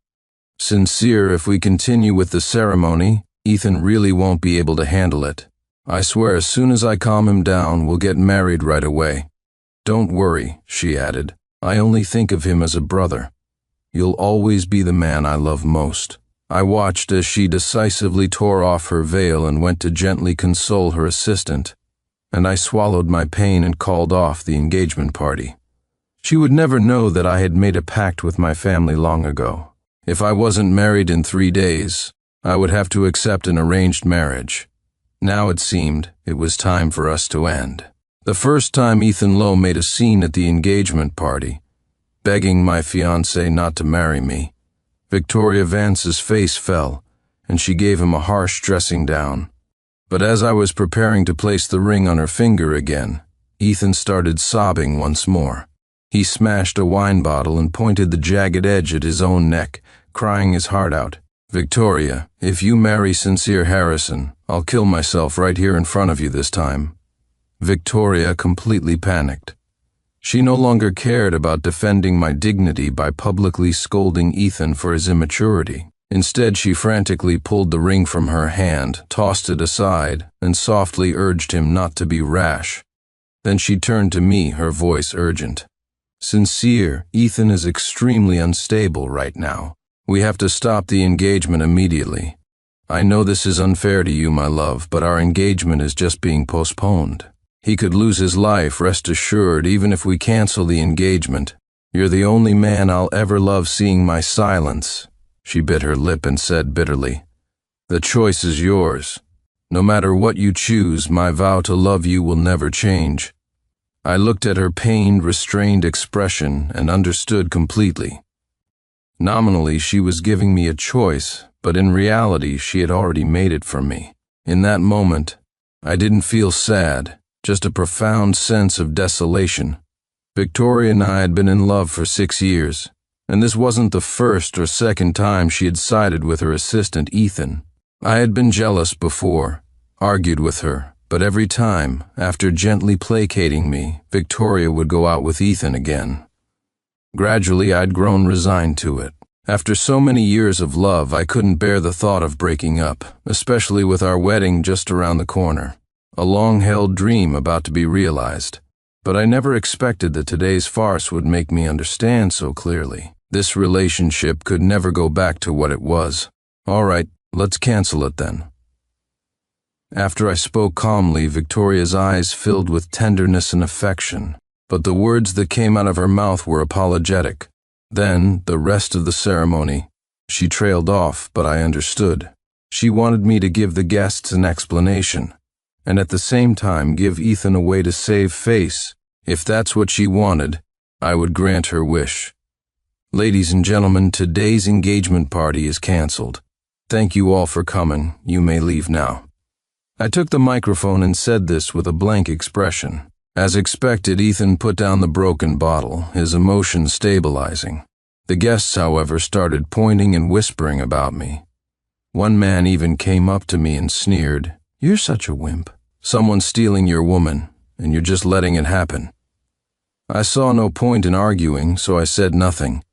Sincere, if we continue with the ceremony, Ethan really won't be able to handle it. I swear as soon as I calm him down, we'll get married right away. Don't worry, she added. I only think of him as a brother. You'll always be the man I love most." I watched as she decisively tore off her veil and went to gently console her assistant, and I swallowed my pain and called off the engagement party. She would never know that I had made a pact with my family long ago. If I wasn't married in 3 days, I would have to accept an arranged marriage. Now it seemed it was time for us to end. The first time Ethan Lowe made a scene at the engagement party, begging my fiancée not to marry me, Victoria Vance's face fell, and she gave him a harsh dressing down. But as I was preparing to place the ring on her finger again, Ethan started sobbing once more. He smashed a wine bottle and pointed the jagged edge at his own neck, crying his heart out. "Victoria, if you marry Sincere Harrison, I'll kill myself right here in front of you this time." Victoria completely panicked. She no longer cared about defending my dignity by publicly scolding Ethan for his immaturity. Instead, she frantically pulled the ring from her hand, tossed it aside, and softly urged him not to be rash. Then she turned to me, her voice urgent. "Sincere, Ethan is extremely unstable right now. We have to stop the engagement immediately. I know this is unfair to you, my love, but our engagement is just being postponed. He could lose his life, rest assured, even if we cancel the engagement. You're the only man I'll ever love seeing my silence." She bit her lip and said bitterly, "The choice is yours. No matter what you choose, my vow to love you will never change." I looked at her pained, restrained expression and understood completely. Nominally, she was giving me a choice, but in reality, she had already made it for me. In that moment, I didn't feel sad, just a profound sense of desolation. Victoria and I had been in love for 6 years, and this wasn't the first or second time she had sided with her assistant, Ethan. I had been jealous before, argued with her, but every time, after gently placating me, Victoria would go out with Ethan again. Gradually, I'd grown resigned to it. After so many years of love, I couldn't bear the thought of breaking up, especially with our wedding just around the corner. A long-held dream about to be realized. But I never expected that today's farce would make me understand so clearly. This relationship could never go back to what it was. All right, let's cancel it then. After I spoke calmly, Victoria's eyes filled with tenderness and affection, but the words that came out of her mouth were apologetic. Then, the rest of the ceremony, she trailed off, but I understood. She wanted me to give the guests an explanation, and at the same time give Ethan a way to save face. If that's what she wanted, I would grant her wish. Ladies and gentlemen, today's engagement party is canceled. Thank you all for coming. You may leave now. I took the microphone and said this with a blank expression. As expected, Ethan put down the broken bottle, his emotions stabilizing. The guests, however, started pointing and whispering about me. One man even came up to me and sneered, "You're such a wimp. Someone's stealing your woman, and you're just letting it happen." I saw no point in arguing, so I said nothing.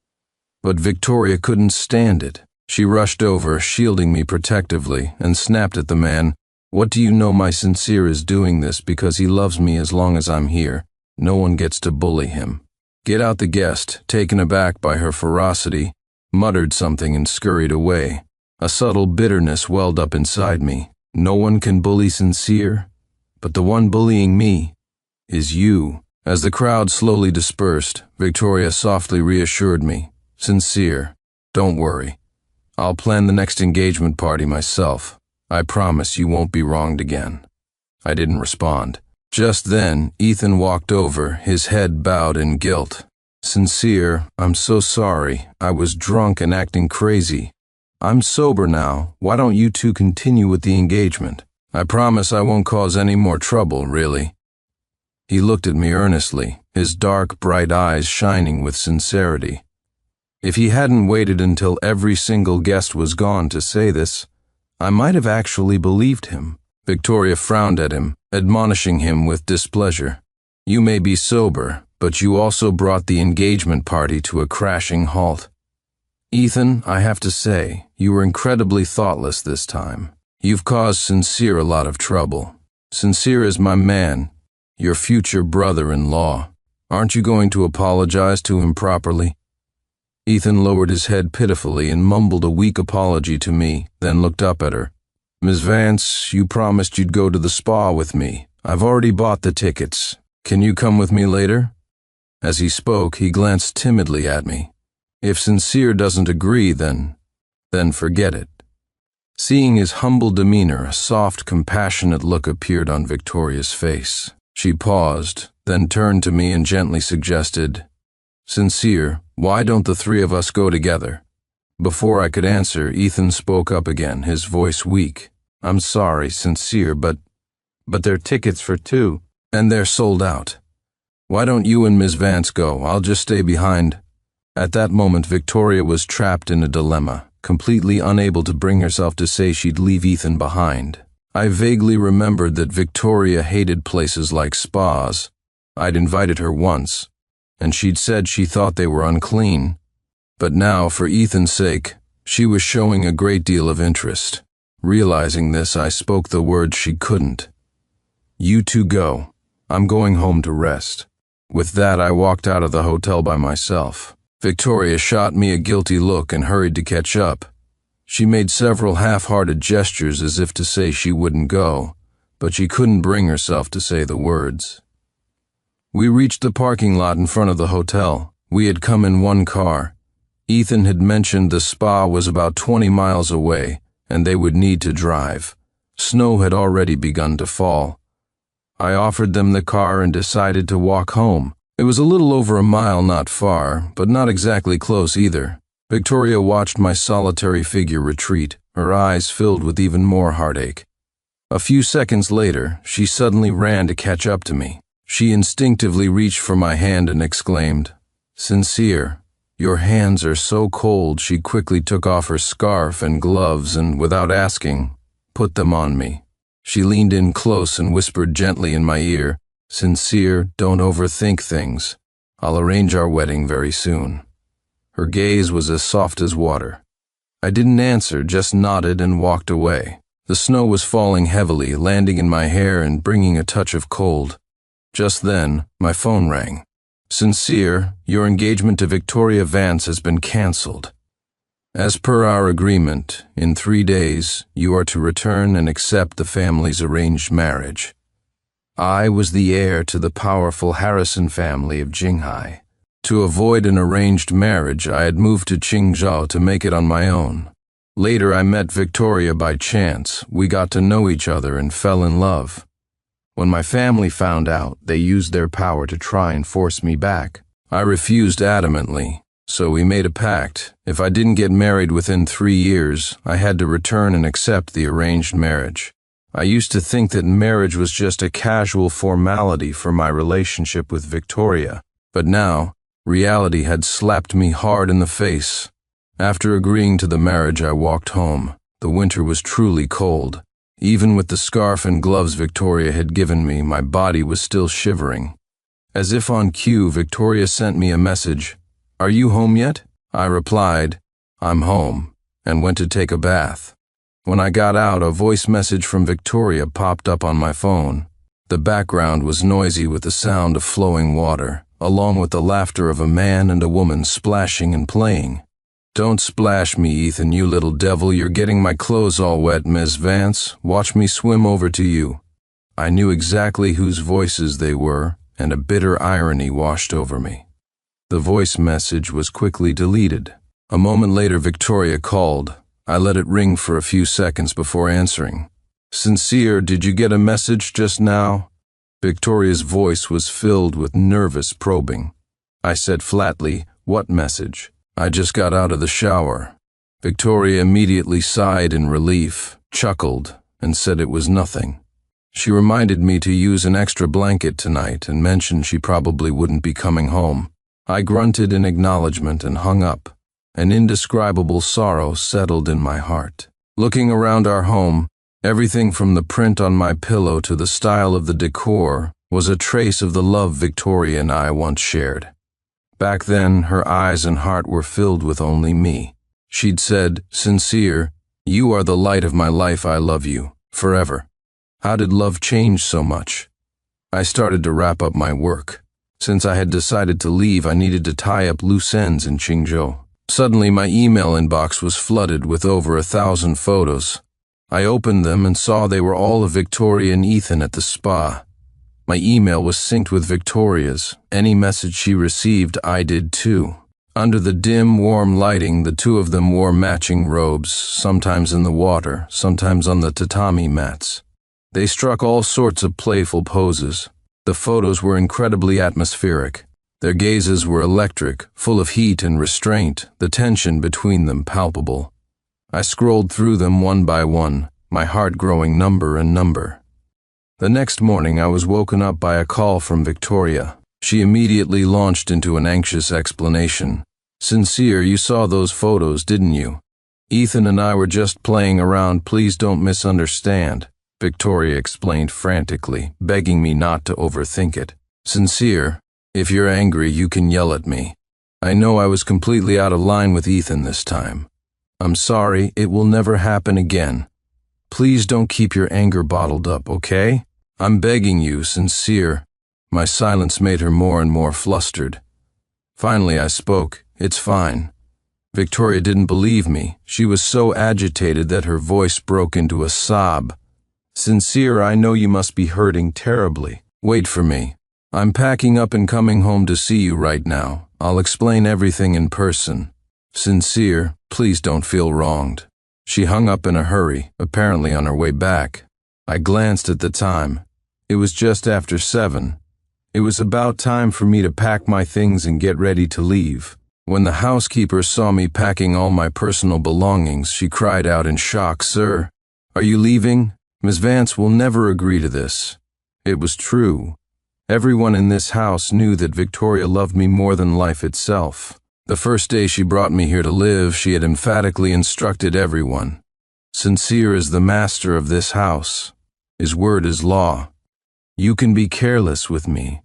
But Victoria couldn't stand it. She rushed over, shielding me protectively, and snapped at the man, "What do you know my Sincere is doing this because he loves me as long as I'm here. No one gets to bully him." Get out the guest, taken aback by her ferocity, muttered something and scurried away. A subtle bitterness welled up inside me. No one can bully Sincere, but the one bullying me is you. As the crowd slowly dispersed, Victoria softly reassured me, "Sincere, don't worry. I'll plan the next engagement party myself. I promise you won't be wronged again." I didn't respond. Just then, Ethan walked over, his head bowed in guilt. "Sincere, I'm so sorry. I was drunk and acting crazy. I'm sober now. Why don't you two continue with the engagement? I promise I won't cause any more trouble, really." He looked at me earnestly, his dark, bright eyes shining with sincerity. If he hadn't waited until every single guest was gone to say this, I might have actually believed him. Victoria frowned at him, admonishing him with displeasure. "You may be sober, but you also brought the engagement party to a crashing halt. Ethan, I have to say, you were incredibly thoughtless this time. You've caused Sincere a lot of trouble. Sincere is my man, your future brother-in-law. Aren't you going to apologize to him properly?" Ethan lowered his head pitifully and mumbled a weak apology to me, then looked up at her. "Miss Vance, you promised you'd go to the spa with me. I've already bought the tickets. Can you come with me later?" As he spoke, he glanced timidly at me. "If Sincere doesn't agree, then forget it." Seeing his humble demeanor, a soft, compassionate look appeared on Victoria's face. She paused, then turned to me and gently suggested, "Sincere, why don't the three of us go together?" Before I could answer, Ethan spoke up again, his voice weak. "I'm sorry, Sincere, but they're tickets for two, and they're sold out. Why don't you and Miss Vance go? I'll just stay behind." At that moment, Victoria was trapped in a dilemma, completely unable to bring herself to say she'd leave Ethan behind. I vaguely remembered that Victoria hated places like spas. I'd invited her once, and she'd said she thought they were unclean. But now, for Ethan's sake, she was showing a great deal of interest. Realizing this, I spoke the words she couldn't. "You two go. I'm going home to rest." With that, I walked out of the hotel by myself. Victoria shot me a guilty look and hurried to catch up. She made several half-hearted gestures as if to say she wouldn't go, but she couldn't bring herself to say the words. We reached the parking lot in front of the hotel. We had come in one car. Ethan had mentioned the spa was about 20 miles away, and they would need to drive. Snow had already begun to fall. I offered them the car and decided to walk home. It was a little over a mile, not far, but not exactly close either. Victoria watched my solitary figure retreat, her eyes filled with even more heartache. A few seconds later, she suddenly ran to catch up to me. She instinctively reached for my hand and exclaimed, "Sincere, your hands are so cold." She quickly took off her scarf and gloves and, without asking, put them on me. She leaned in close and whispered gently in my ear, "Sincere, don't overthink things. I'll arrange our wedding very soon." Her gaze was as soft as water. I didn't answer, just nodded and walked away. The snow was falling heavily, landing in my hair and bringing a touch of cold. Just then, my phone rang. "Sincere, your engagement to Victoria Vance has been cancelled. As per our agreement, in 3 days, you are to return and accept the family's arranged marriage." I was the heir to the powerful Harrison family of Jinghai. To avoid an arranged marriage, I had moved to Qingzhou to make it on my own. Later, I met Victoria by chance. We got to know each other and fell in love. When my family found out, they used their power to try and force me back. I refused adamantly, so we made a pact. If I didn't get married within 3 years, I had to return and accept the arranged marriage. I used to think that marriage was just a casual formality for my relationship with Victoria, but now, reality had slapped me hard in the face. After agreeing to the marriage, I walked home. The winter was truly cold. Even with the scarf and gloves Victoria had given me, my body was still shivering. As if on cue, Victoria sent me a message. "Are you home yet?" I replied, "I'm home," and went to take a bath. When I got out, a voice message from Victoria popped up on my phone. The background was noisy with the sound of flowing water, along with the laughter of a man and a woman splashing and playing. "Don't splash me, Ethan, you little devil. You're getting my clothes all wet, Miss Vance. Watch me swim over to you." I knew exactly whose voices they were, and a bitter irony washed over me. The voice message was quickly deleted. A moment later, Victoria called. I let it ring for a few seconds before answering. "Sincere, did you get a message just now?" Victoria's voice was filled with nervous probing. I said flatly, "What message?" "I just got out of the shower." Victoria immediately sighed in relief, chuckled, and said it was nothing. She reminded me to use an extra blanket tonight and mentioned she probably wouldn't be coming home. I grunted in acknowledgement and hung up. An indescribable sorrow settled in my heart. Looking around our home, everything from the print on my pillow to the style of the decor was a trace of the love Victoria and I once shared. Back then, her eyes and heart were filled with only me. She'd said, "Sincere, you are the light of my life. I love you, forever." How did love change so much? I started to wrap up my work. Since I had decided to leave, I needed to tie up loose ends in Qingzhou. Suddenly, my email inbox was flooded with over 1,000 photos. I opened them and saw they were all of Victoria and Ethan at the spa. My email was synced with Victoria's. Any message she received, I did too. Under the dim, warm lighting, the two of them wore matching robes, sometimes in the water, sometimes on the tatami mats. They struck all sorts of playful poses. The photos were incredibly atmospheric. Their gazes were electric, full of heat and restraint, the tension between them palpable. I scrolled through them one by one, my heart growing number and number. The next morning I was woken up by a call from Victoria. She immediately launched into an anxious explanation. "Sincere, you saw those photos, didn't you? Ethan and I were just playing around, please don't misunderstand," Victoria explained frantically, begging me not to overthink it. "Sincere, if you're angry, you can yell at me. I know I was completely out of line with Ethan this time. I'm sorry, it will never happen again. Please don't keep your anger bottled up, okay? I'm begging you, Sincere." My silence made her more and more flustered. Finally, I spoke. "It's fine." Victoria didn't believe me. She was so agitated that her voice broke into a sob. "Sincere, I know you must be hurting terribly. Wait for me. I'm packing up and coming home to see you right now. I'll explain everything in person. Sincere, please don't feel wronged." She hung up in a hurry, apparently on her way back. I glanced at the time. It was just after 7. It was about time for me to pack my things and get ready to leave. When the housekeeper saw me packing all my personal belongings, she cried out in shock, "Sir, are you leaving? Miss Vance will never agree to this." It was true. Everyone in this house knew that Victoria loved me more than life itself. The first day she brought me here to live, she had emphatically instructed everyone. "Sincere is the master of this house. His word is law. You can be careless with me,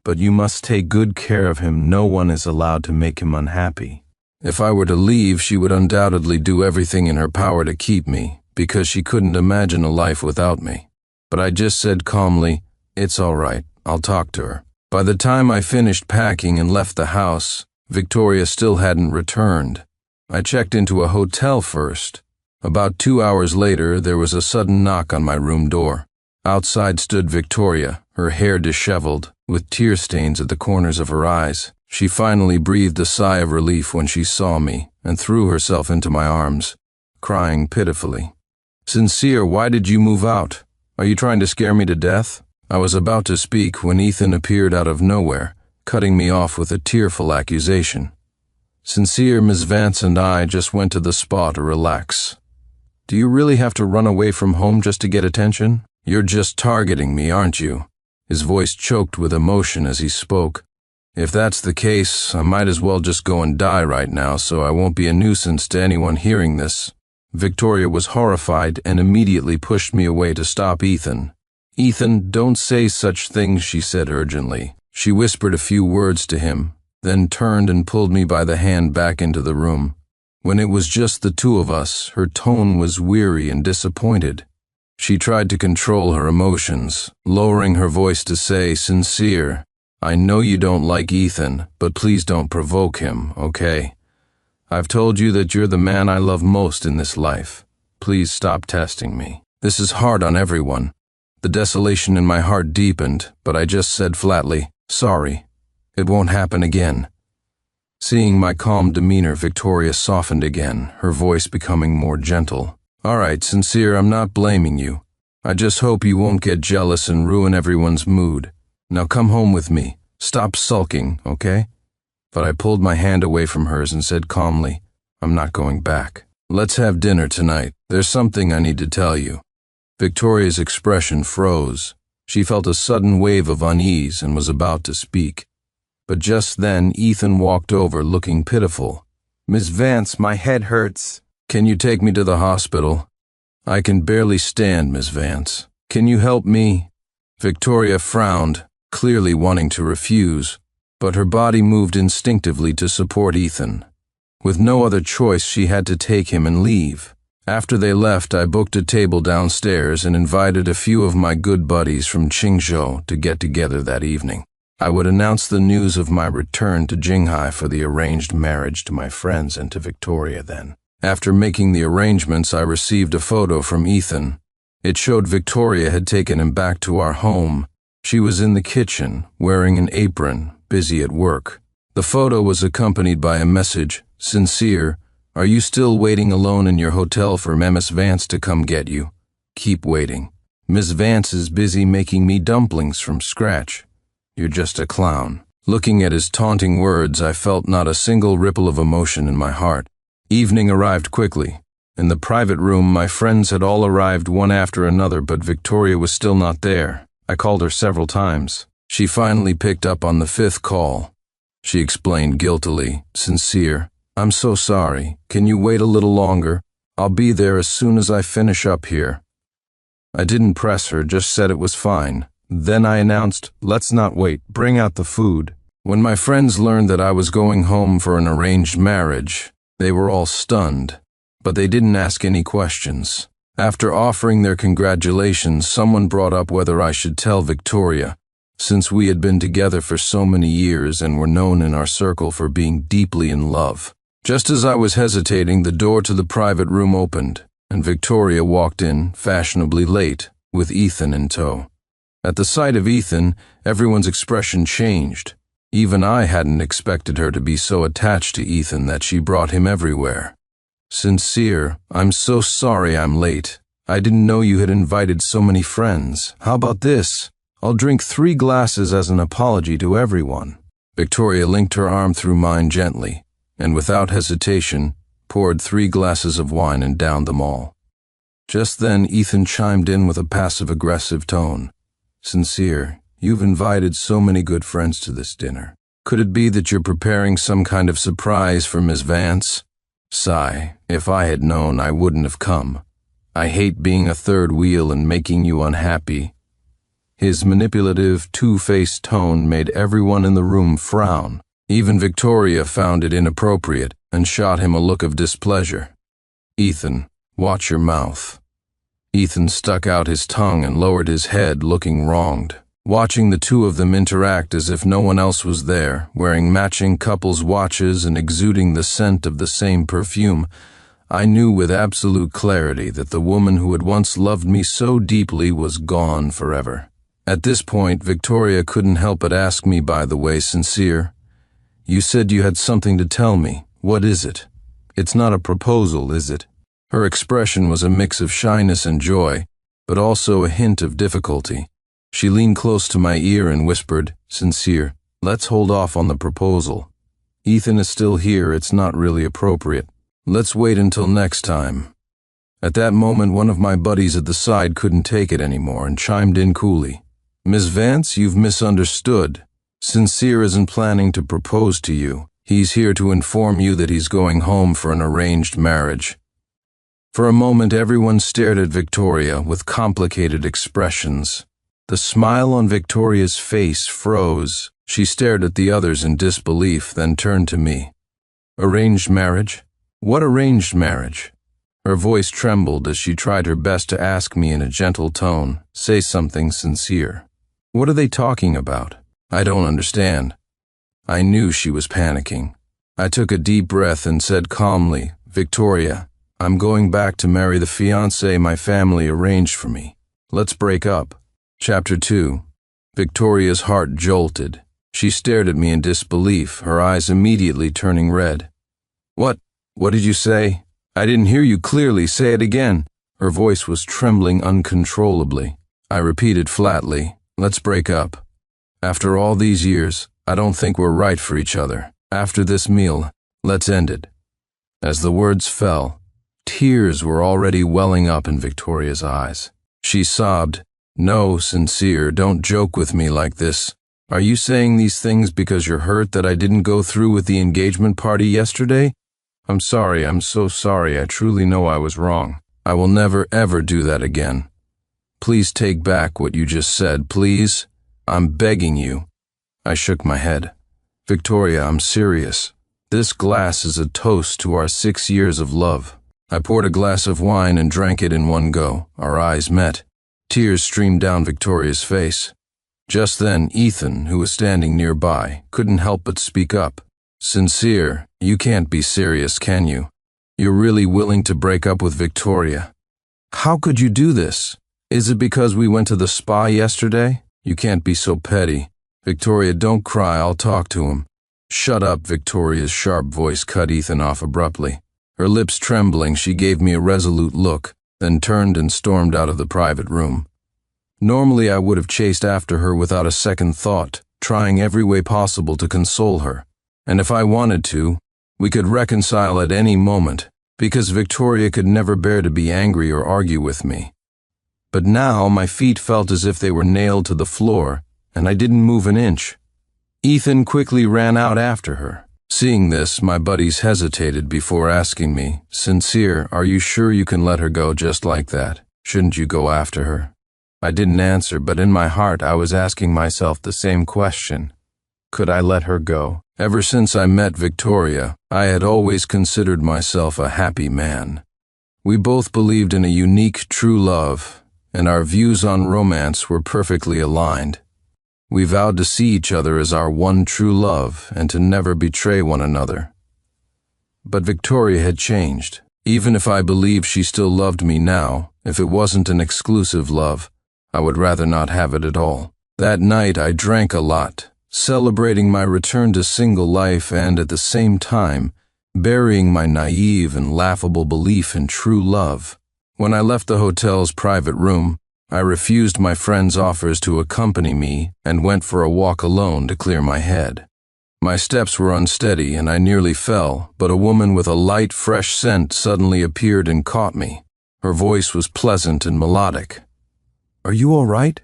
but you must take good care of him. No one is allowed to make him unhappy." If I were to leave, she would undoubtedly do everything in her power to keep me, because she couldn't imagine a life without me. But I just said calmly, "It's all right, I'll talk to her." By the time I finished packing and left the house, Victoria still hadn't returned. I checked into a hotel first. About 2 hours later, there was a sudden knock on my room door. Outside stood Victoria, her hair disheveled, with tear stains at the corners of her eyes. She finally breathed a sigh of relief when she saw me and threw herself into my arms, crying pitifully. "Sincere, why did you move out? Are you trying to scare me to death?" I was about to speak when Ethan appeared out of nowhere, cutting me off with a tearful accusation. "Sincere, Miss Vance and I just went to the spa to relax. Do you really have to run away from home just to get attention? You're just targeting me, aren't you?" His voice choked with emotion as he spoke. "If that's the case, I might as well just go and die right now so I won't be a nuisance to anyone hearing this." Victoria was horrified and immediately pushed me away to stop Ethan. "Ethan, don't say such things," she said urgently. She whispered a few words to him, then turned and pulled me by the hand back into the room. When it was just the two of us, her tone was weary and disappointed. She tried to control her emotions, lowering her voice to say, "Sincere, I know you don't like Ethan, but please don't provoke him, okay? I've told you that you're the man I love most in this life. Please stop testing me. This is hard on everyone." The desolation in my heart deepened, but I just said flatly, "Sorry. It won't happen again." Seeing my calm demeanor, Victoria softened again, her voice becoming more gentle. "All right, Sincere, I'm not blaming you. I just hope you won't get jealous and ruin everyone's mood. Now come home with me. Stop sulking, okay?" But I pulled my hand away from hers and said calmly, "I'm not going back. Let's have dinner tonight. There's something I need to tell you." Victoria's expression froze. She felt a sudden wave of unease and was about to speak. But just then, Ethan walked over looking pitiful. "Miss Vance, my head hurts. Can you take me to the hospital? I can barely stand, Miss Vance. Can you help me?" Victoria frowned, clearly wanting to refuse, but her body moved instinctively to support Ethan. With no other choice, she had to take him and leave. After they left, I booked a table downstairs and invited a few of my good buddies from Qingzhou to get together that evening. I would announce the news of my return to Jinghai for the arranged marriage to my friends and to Victoria then. After making the arrangements, I received a photo from Ethan. It showed Victoria had taken him back to our home. She was in the kitchen, wearing an apron, busy at work. The photo was accompanied by a message, "Sincere, are you still waiting alone in your hotel for Miss Vance to come get you? Keep waiting. Miss Vance is busy making me dumplings from scratch. You're just a clown." Looking at his taunting words, I felt not a single ripple of emotion in my heart. Evening arrived quickly. In the private room, my friends had all arrived one after another, but Victoria was still not there. I called her several times. She finally picked up on the 5th call. She explained guiltily, "Sincere, I'm so sorry. Can you wait a little longer? I'll be there as soon as I finish up here." I didn't press her, just said it was fine. Then I announced, "Let's not wait. Bring out the food." When my friends learned that I was going home for an arranged marriage, they were all stunned, but they didn't ask any questions. After offering their congratulations, someone brought up whether I should tell Victoria, since we had been together for so many years and were known in our circle for being deeply in love. Just as I was hesitating, the door to the private room opened, and Victoria walked in, fashionably late, with Ethan in tow. At the sight of Ethan, everyone's expression changed. Even I hadn't expected her to be so attached to Ethan that she brought him everywhere. "Sincere, I'm so sorry I'm late. I didn't know you had invited so many friends. How about this? I'll drink 3 glasses as an apology to everyone." Victoria linked her arm through mine gently, and without hesitation, poured 3 glasses of wine and downed them all. Just then, Ethan chimed in with a passive-aggressive tone. "Sincere, you've invited so many good friends to this dinner. Could it be that you're preparing some kind of surprise for Miss Vance?" Sigh, if I had known, I wouldn't have come. I hate being a third wheel and making you unhappy. His manipulative, two-faced tone made everyone in the room frown. Even Victoria found it inappropriate and shot him a look of displeasure. "Ethan, watch your mouth." Ethan stuck out his tongue and lowered his head, looking wronged. Watching the two of them interact as if no one else was there, wearing matching couples' watches and exuding the scent of the same perfume, I knew with absolute clarity that the woman who had once loved me so deeply was gone forever. At this point, Victoria couldn't help but ask me, "By the way, Sincere, you said you had something to tell me. What is it? It's not a proposal, is it?" Her expression was a mix of shyness and joy, but also a hint of difficulty. She leaned close to my ear and whispered, "Sincere, let's hold off on the proposal. Ethan is still here, it's not really appropriate. Let's wait until next time." At that moment, one of my buddies at the side couldn't take it anymore and chimed in coolly. "Miss Vance, you've misunderstood. Sincere isn't planning to propose to you. He's here to inform you that he's going home for an arranged marriage." For a moment, everyone stared at Victoria with complicated expressions. The smile on Victoria's face froze. She stared at the others in disbelief, then turned to me. "Arranged marriage? What arranged marriage?" Her voice trembled as she tried her best to ask me in a gentle tone, "Say something sincere. What are they talking about? I don't understand." I knew she was panicking. I took a deep breath and said calmly, "Victoria, I'm going back to marry the fiancé my family arranged for me. Let's break up." Chapter 2. Victoria's heart jolted. She stared at me in disbelief, her eyes immediately turning red. What did you say? I didn't hear you clearly. Say it again." Her voice was trembling uncontrollably. I repeated flatly, "Let's break up. After all these years, I don't think we're right for each other. After this meal, let's end it." As the words fell, tears were already welling up in Victoria's eyes. She sobbed, "No, Sincere, don't joke with me like this. Are you saying these things because you're hurt that I didn't go through with the engagement party yesterday? I'm sorry, I'm so sorry. I truly know I was wrong. I will never ever do that again. Please take back what you just said, please. I'm begging you." I shook my head. "Victoria, I'm serious. This glass is a toast to our 6 years of love." I poured a glass of wine and drank it in one go. Our eyes met. Tears streamed down Victoria's face. Just then, Ethan, who was standing nearby, couldn't help but speak up. "Sincere, you can't be serious, can you? You're really willing to break up with Victoria? How could you do this? Is it because we went to the spa yesterday? You can't be so petty. Victoria, don't cry, I'll talk to him." "Shut up," Victoria's sharp voice cut Ethan off abruptly. Her lips trembling, she gave me a resolute look, then turned and stormed out of the private room. Normally I would have chased after her without a second thought, trying every way possible to console her. And if I wanted to, we could reconcile at any moment, because Victoria could never bear to be angry or argue with me. But now my feet felt as if they were nailed to the floor, and I didn't move an inch. Ethan quickly ran out after her. Seeing this, my buddies hesitated before asking me, "Sincere, are you sure you can let her go just like that? Shouldn't you go after her?" I didn't answer, but in my heart I was asking myself the same question. Could I let her go? Ever since I met Victoria, I had always considered myself a happy man. We both believed in a unique, true love, and our views on romance were perfectly aligned. We vowed to see each other as our one true love and to never betray one another. But Victoria had changed. Even if I believed she still loved me now, if it wasn't an exclusive love, I would rather not have it at all. That night I drank a lot, celebrating my return to single life and at the same time burying my naive and laughable belief in true love. When I left the hotel's private room, I refused my friend's offers to accompany me and went for a walk alone to clear my head. My steps were unsteady and I nearly fell, but a woman with a light, fresh scent suddenly appeared and caught me. Her voice was pleasant and melodic. "Are you all right?"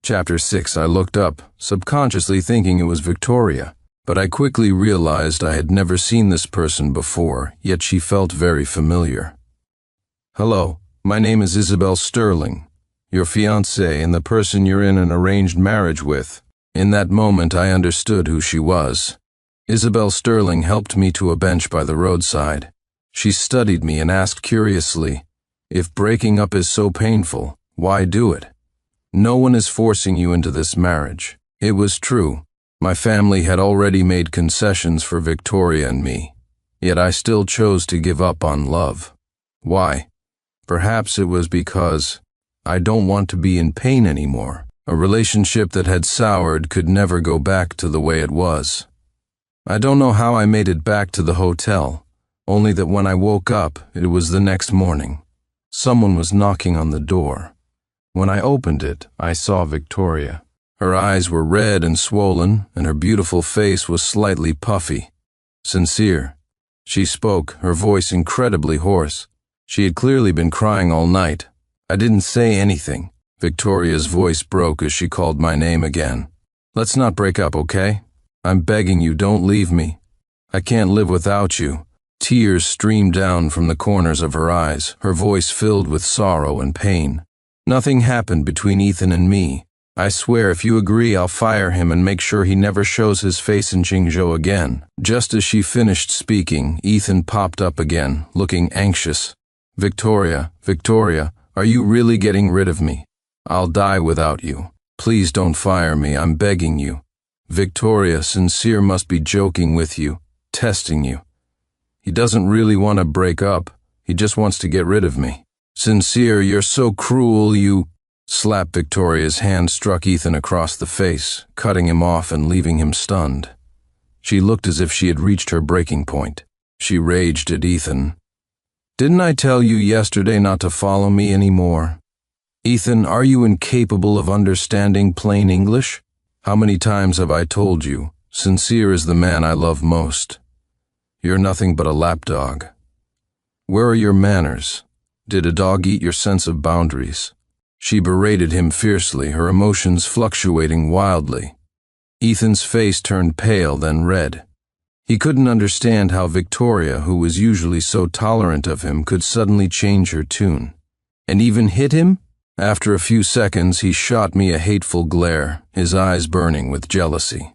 Chapter 6. I looked up, subconsciously thinking it was Victoria, but I quickly realized I had never seen this person before, yet she felt very familiar. "Hello, my name is Isabel Sterling, your fiancée and the person you're in an arranged marriage with." In that moment I understood who she was. Isabel Sterling helped me to a bench by the roadside. She studied me and asked curiously, "If breaking up is so painful, why do it? No one is forcing you into this marriage." It was true. My family had already made concessions for Victoria and me, yet I still chose to give up on love. Why? Perhaps it was because I don't want to be in pain anymore. A relationship that had soured could never go back to the way it was. I don't know how I made it back to the hotel, only that when I woke up, it was the next morning. Someone was knocking on the door. When I opened it, I saw Victoria. Her eyes were red and swollen, and her beautiful face was slightly puffy. "Sincere," she spoke, her voice incredibly hoarse. She had clearly been crying all night. I didn't say anything. Victoria's voice broke as she called my name again. "Let's not break up, okay? I'm begging you, don't leave me. I can't live without you." Tears streamed down from the corners of her eyes, her voice filled with sorrow and pain. "Nothing happened between Ethan and me. I swear if you agree I'll fire him and make sure he never shows his face in Qingzhou again." Just as she finished speaking, Ethan popped up again, looking anxious. Victoria, are you really getting rid of me? I'll die without you. Please don't fire me, I'm begging you." "Victoria, Sincere must be joking with you, testing you. He doesn't really want to break up, he just wants to get rid of me." "Sincere, you're so cruel, you—" Slap. Victoria's hand struck Ethan across the face, cutting him off and leaving him stunned. She looked as if she had reached her breaking point. She raged at Ethan. "Didn't I tell you yesterday not to follow me anymore? Ethan, are you incapable of understanding plain English? How many times have I told you, Sincere is the man I love most? You're nothing but a lapdog. Where are your manners? Did a dog eat your sense of boundaries?" She berated him fiercely, her emotions fluctuating wildly. Ethan's face turned pale, then red. He couldn't understand how Victoria, who was usually so tolerant of him, could suddenly change her tune. And even hit him? After a few seconds, he shot me a hateful glare, his eyes burning with jealousy.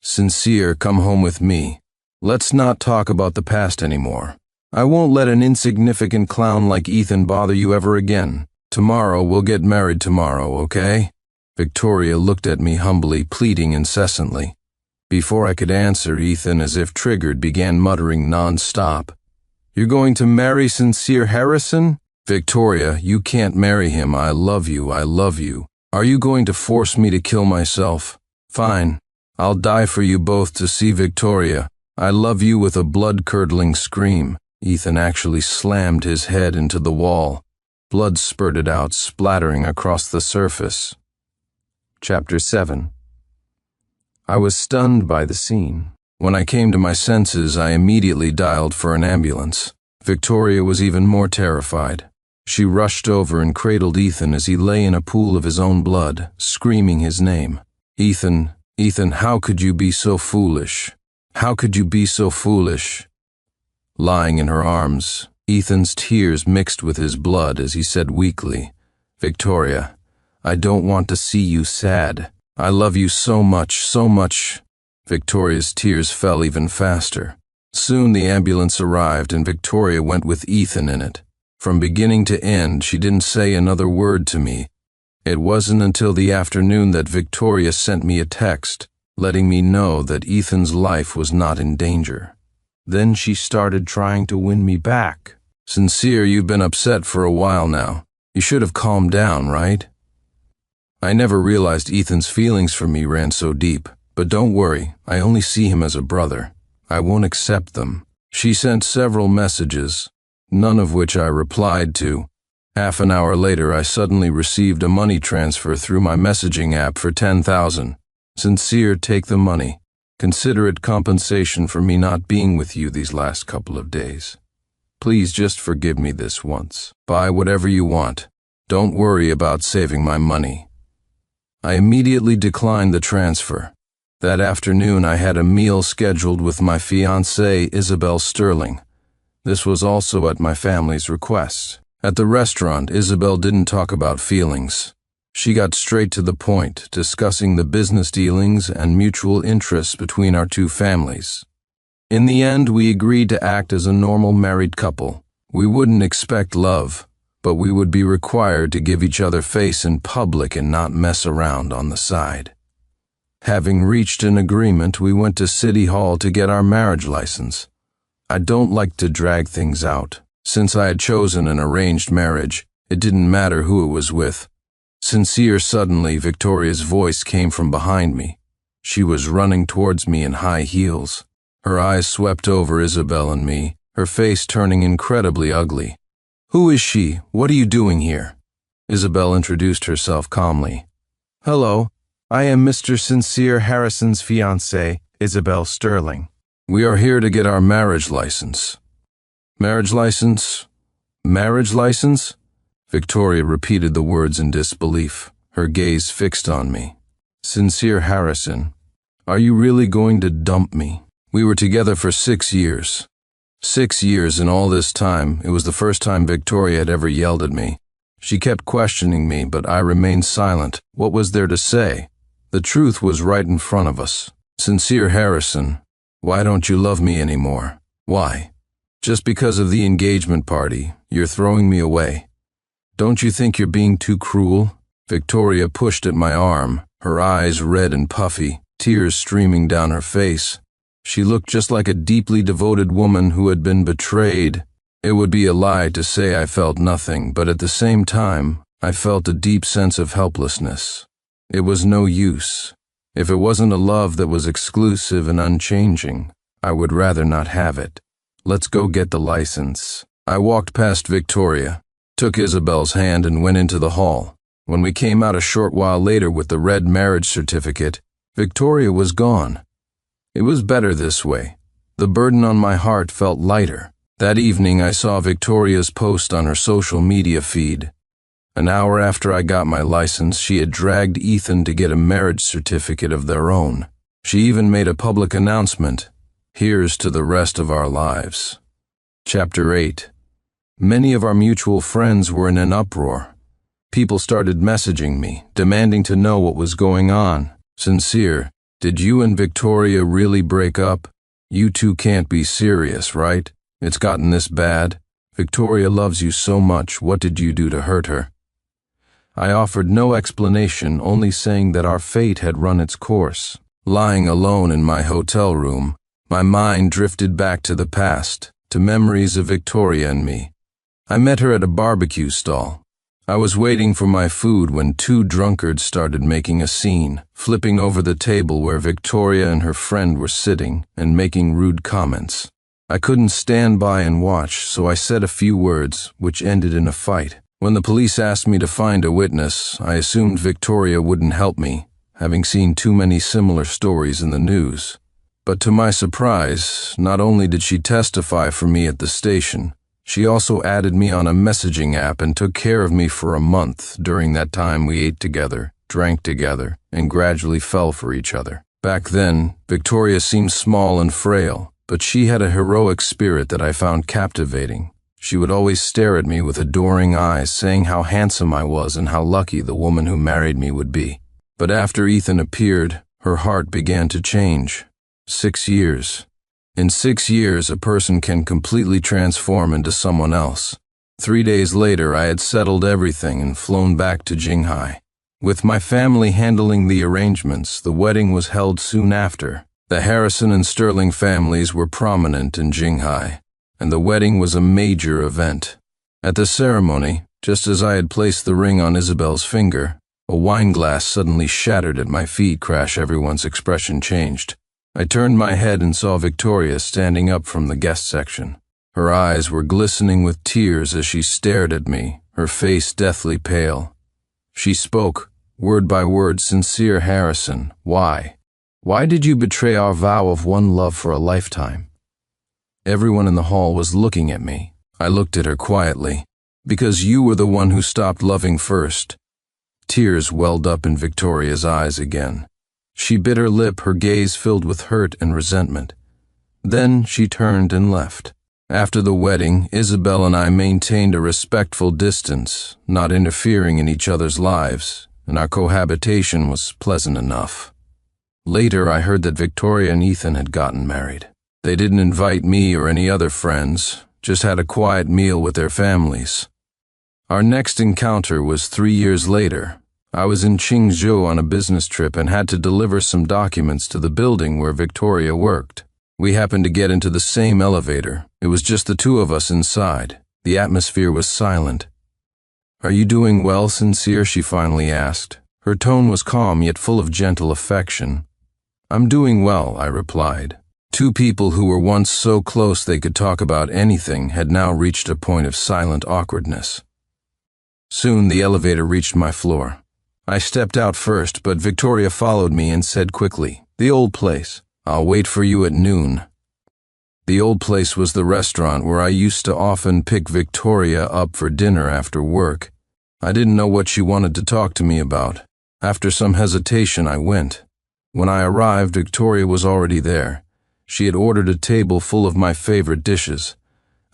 "Sincere, come home with me. Let's not talk about the past anymore. I won't let an insignificant clown like Ethan bother you ever again. Tomorrow, we'll get married tomorrow, okay?" Victoria looked at me humbly, pleading incessantly. Before I could answer, Ethan, as if triggered, began muttering non-stop. "You're going to marry Sincere Harrison? Victoria, you can't marry him. I love you, I love you. Are you going to force me to kill myself? Fine. I'll die for you both to see Victoria. I love you," with a blood-curdling scream. Ethan actually slammed his head into the wall. Blood spurted out, splattering across the surface. Chapter 7. I was stunned by the scene. When I came to my senses, I immediately dialed for an ambulance. Victoria was even more terrified. She rushed over and cradled Ethan as he lay in a pool of his own blood, screaming his name. "Ethan, Ethan, how could you be so foolish? How could you be so foolish?" Lying in her arms, Ethan's tears mixed with his blood as he said weakly, "Victoria, I don't want to see you sad. I love you so much, so much." Victoria's tears fell even faster. Soon the ambulance arrived and Victoria went with Ethan in it. From beginning to end, she didn't say another word to me. It wasn't until the afternoon that Victoria sent me a text, letting me know that Ethan's life was not in danger. Then she started trying to win me back. "Sincere, you've been upset for a while now. You should have calmed down, right?" I never realized Ethan's feelings for me ran so deep, but don't worry, I only see him as a brother. I won't accept them. She sent several messages, none of which I replied to. Half an hour later, I suddenly received a money transfer through my messaging app for $10,000. "Sincere, take the money. Consider it compensation for me not being with you these last couple of days. Please just forgive me this once. Buy whatever you want. Don't worry about saving my money." I immediately declined the transfer. That afternoon, I had a meal scheduled with my fiancée, Isabel Sterling. This was also at my family's request. At the restaurant, Isabel didn't talk about feelings. She got straight to the point, discussing the business dealings and mutual interests between our two families. In the end, we agreed to act as a normal married couple. We wouldn't expect love, but we would be required to give each other face in public and not mess around on the side. Having reached an agreement, we went to City Hall to get our marriage license. I don't like to drag things out. Since I had chosen an arranged marriage, it didn't matter who it was with. Sincere, suddenly, Victoria's voice came from behind me. She was running towards me in high heels. Her eyes swept over Isabel and me, her face turning incredibly ugly. "Who is she? What are you doing here?" Isabel introduced herself calmly. "Hello, I am Mr. Sincere Harrison's fiancée, Isabel Sterling. We are here to get our marriage license." "Marriage license? Marriage license?" Victoria repeated the words in disbelief, her gaze fixed on me. "Sincere Harrison, are you really going to dump me? We were together for 6 years. 6 years, and all this time, it was the first time Victoria had ever yelled at me. She kept questioning me, but I remained silent. What was there to say? The truth was right in front of us. "Sincere Harrison, why don't you love me anymore? Why? Just because of the engagement party, you're throwing me away. Don't you think you're being too cruel?" Victoria pushed at my arm, her eyes red and puffy, tears streaming down her face. She looked just like a deeply devoted woman who had been betrayed. It would be a lie to say I felt nothing, but at the same time, I felt a deep sense of helplessness. It was no use. If it wasn't a love that was exclusive and unchanging, I would rather not have it. "Let's go get the license." I walked past Victoria, took Isabel's hand and went into the hall. When we came out a short while later with the red marriage certificate, Victoria was gone. It was better this way. The burden on my heart felt lighter. That evening I saw Victoria's post on her social media feed. An hour after I got my license, she had dragged Ethan to get a marriage certificate of their own. She even made a public announcement. "Here's to the rest of our lives." Chapter 8. Many of our mutual friends were in an uproar. People started messaging me, demanding to know what was going on. "Sincere, did you and Victoria really break up? You two can't be serious, right? It's gotten this bad. Victoria loves you so much. What did you do to hurt her?" I offered no explanation, only saying that our fate had run its course. Lying alone in my hotel room, my mind drifted back to the past, to memories of Victoria and me. I met her at a barbecue stall. I was waiting for my food when two drunkards started making a scene, flipping over the table where Victoria and her friend were sitting and making rude comments. I couldn't stand by and watch, so I said a few words, which ended in a fight. When the police asked me to find a witness, I assumed Victoria wouldn't help me, having seen too many similar stories in the news. But to my surprise, not only did she testify for me at the station, she also added me on a messaging app and took care of me for a month. During that time, we ate together, drank together, and gradually fell for each other. Back then, Victoria seemed small and frail, but she had a heroic spirit that I found captivating. She would always stare at me with adoring eyes, saying how handsome I was and how lucky the woman who married me would be. But after Ethan appeared, her heart began to change. 6 years. In 6 years, a person can completely transform into someone else. 3 days later, I had settled everything and flown back to Jinghai. With my family handling the arrangements, the wedding was held soon after. The Harrison and Sterling families were prominent in Jinghai, and the wedding was a major event. At the ceremony, just as I had placed the ring on Isabel's finger, a wine glass suddenly shattered at my feet. Crash! Everyone's expression changed. I turned my head and saw Victoria standing up from the guest section. Her eyes were glistening with tears as she stared at me, her face deathly pale. She spoke, word by word. "Sincere Harrison, why? Why did you betray our vow of one love for a lifetime?" Everyone in the hall was looking at me. I looked at her quietly. "Because you were the one who stopped loving first." Tears welled up in Victoria's eyes again. She bit her lip, her gaze filled with hurt and resentment. Then she turned and left. After the wedding, Isabel and I maintained a respectful distance, not interfering in each other's lives, and our cohabitation was pleasant enough. Later, I heard that Victoria and Ethan had gotten married. They didn't invite me or any other friends, just had a quiet meal with their families. Our next encounter was 3 years later. I was in Qingzhou on a business trip and had to deliver some documents to the building where Victoria worked. We happened to get into the same elevator. It was just the two of us inside. The atmosphere was silent. "Are you doing well, Sincere?" she finally asked. Her tone was calm yet full of gentle affection. "I'm doing well," I replied. Two people who were once so close they could talk about anything had now reached a point of silent awkwardness. Soon the elevator reached my floor. I stepped out first, but Victoria followed me and said quickly, "The old place. I'll wait for you at noon." The old place was the restaurant where I used to often pick Victoria up for dinner after work. I didn't know what she wanted to talk to me about. After some hesitation, I went. When I arrived, Victoria was already there. She had ordered a table full of my favorite dishes.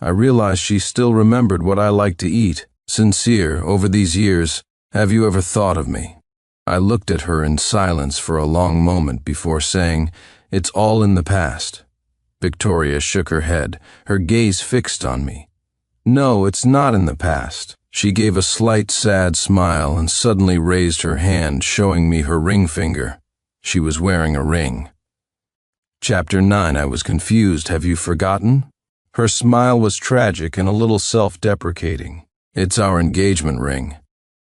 I realized she still remembered what I liked to eat. "Sincere, over these years, have you ever thought of me?" I looked at her in silence for a long moment before saying, "It's all in the past." Victoria shook her head, her gaze fixed on me. "No, it's not in the past." She gave a slight, sad smile and suddenly raised her hand, showing me her ring finger. She was wearing a ring. Chapter 9. I was confused. "Have you forgotten?" Her smile was tragic and a little self-deprecating. "It's our engagement ring.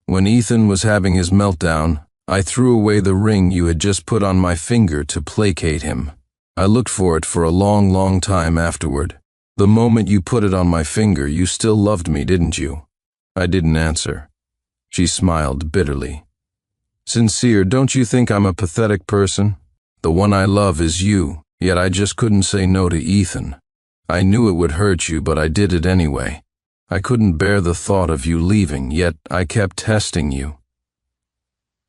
When Ethan was having his meltdown, I threw away the ring you had just put on my finger to placate him. I looked for it for a long, long time afterward. The moment you put it on my finger, you still loved me, didn't you?" I didn't answer. She smiled bitterly. "Sincere, don't you think I'm a pathetic person? The one I love is you, yet I just couldn't say no to Ethan. I knew it would hurt you, but I did it anyway. I couldn't bear the thought of you leaving, yet I kept testing you."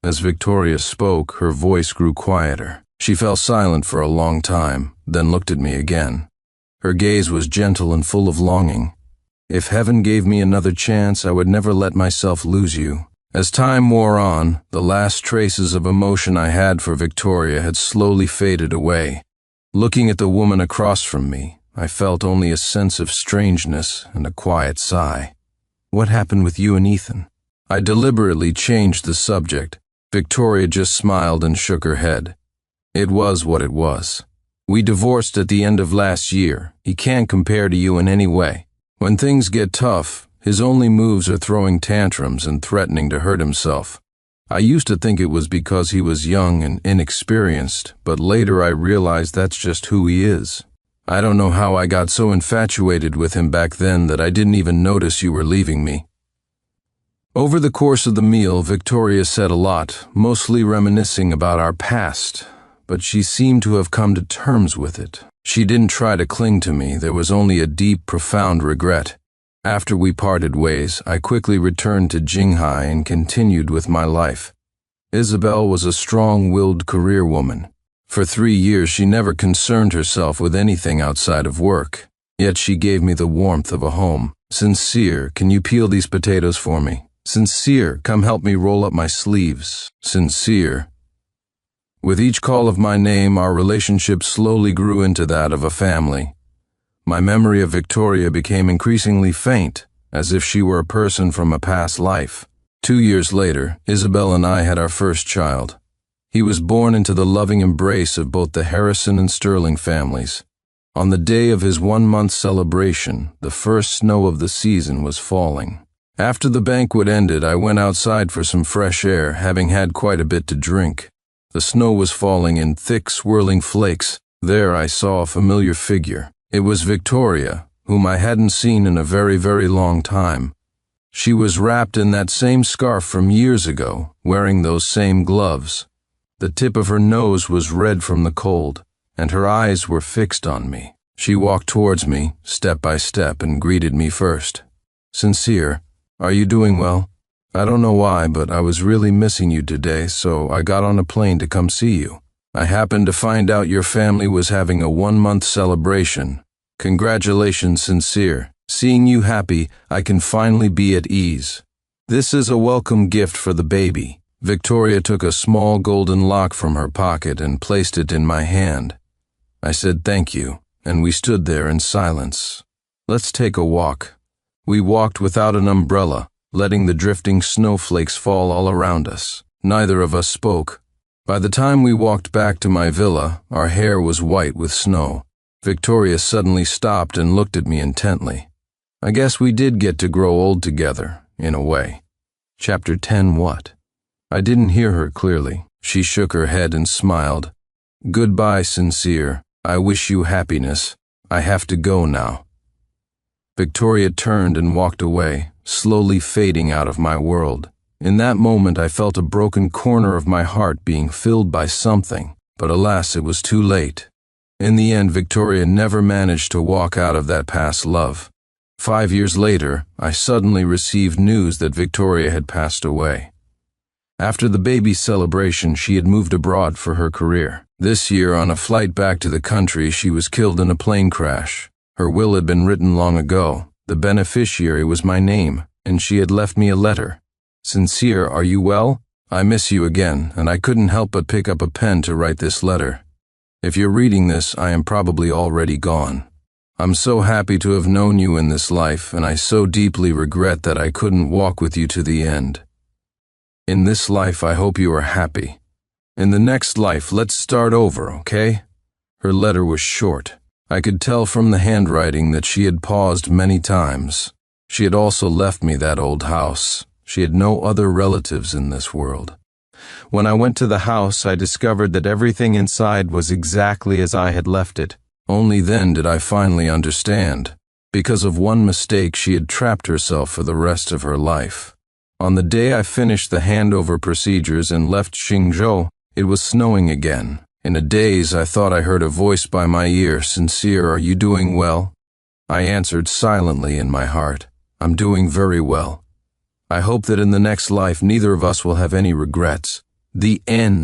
As Victoria spoke, her voice grew quieter. She fell silent for a long time, then looked at me again. Her gaze was gentle and full of longing. "If heaven gave me another chance, I would never let myself lose you." As time wore on, the last traces of emotion I had for Victoria had slowly faded away. Looking at the woman across from me, I felt only a sense of strangeness and a quiet sigh. "What happened with you and Ethan?" I deliberately changed the subject. Victoria just smiled and shook her head. It was what it was. We divorced at the end of last year. He can't compare to you in any way. When things get tough, his only moves are throwing tantrums and threatening to hurt himself. I used to think it was because he was young and inexperienced, but later I realized that's just who he is. I don't know how I got so infatuated with him back then that I didn't even notice you were leaving me. Over the course of the meal, Victoria said a lot, mostly reminiscing about our past, but she seemed to have come to terms with it. She didn't try to cling to me. There was only a deep, profound regret. After we parted ways, I quickly returned to Jinghai and continued with my life. Isabel was a strong-willed career woman. For 3 years, she never concerned herself with anything outside of work. Yet she gave me the warmth of a home. Sincere, can you peel these potatoes for me? Sincere, come help me roll up my sleeves. Sincere. With each call of my name, our relationship slowly grew into that of a family. My memory of Victoria became increasingly faint, as if she were a person from a past life. 2 years later, Isabel and I had our first child. He was born into the loving embrace of both the Harrison and Sterling families. On the day of his 1-month celebration, the first snow of the season was falling. After the banquet ended, I went outside for some fresh air, having had quite a bit to drink. The snow was falling in thick, swirling flakes. There I saw a familiar figure. It was Victoria, whom I hadn't seen in a very, very long time. She was wrapped in that same scarf from years ago, wearing those same gloves. The tip of her nose was red from the cold, and her eyes were fixed on me. She walked towards me, step by step, and greeted me first. Sincere, are you doing well? I don't know why, but I was really missing you today, so I got on a plane to come see you. I happened to find out your family was having a 1-month celebration. Congratulations, Sincere. Seeing you happy, I can finally be at ease. This is a welcome gift for the baby. Victoria took a small golden lock from her pocket and placed it in my hand. I said thank you, and we stood there in silence. Let's take a walk. We walked without an umbrella, letting the drifting snowflakes fall all around us. Neither of us spoke. By the time we walked back to my villa, our hair was white with snow. Victoria suddenly stopped and looked at me intently. I guess we did get to grow old together, in a way. Chapter 10 what? I didn't hear her clearly. She shook her head and smiled. Goodbye, Sincere. I wish you happiness. I have to go now. Victoria turned and walked away, slowly fading out of my world. In that moment, I felt a broken corner of my heart being filled by something, but alas, it was too late. In the end, Victoria never managed to walk out of that past love. 5 years later, I suddenly received news that Victoria had passed away. After the baby celebration, she had moved abroad for her career. This year, on a flight back to the country, she was killed in a plane crash. Her will had been written long ago. The beneficiary was my name, and she had left me a letter. Sincere, are you well? I miss you again, and I couldn't help but pick up a pen to write this letter. If you're reading this, I am probably already gone. I'm so happy to have known you in this life, and I so deeply regret that I couldn't walk with you to the end. In this life, I hope you are happy. In the next life, let's start over, okay? Her letter was short. I could tell from the handwriting that she had paused many times. She had also left me that old house. She had no other relatives in this world. When I went to the house, I discovered that everything inside was exactly as I had left it. Only then did I finally understand. Because of one mistake, she had trapped herself for the rest of her life. On the day I finished the handover procedures and left Xingzhou, it was snowing again. In a daze, I thought I heard a voice by my ear. Sincere, are you doing well? I answered silently in my heart, I'm doing very well. I hope that in the next life neither of us will have any regrets. The end.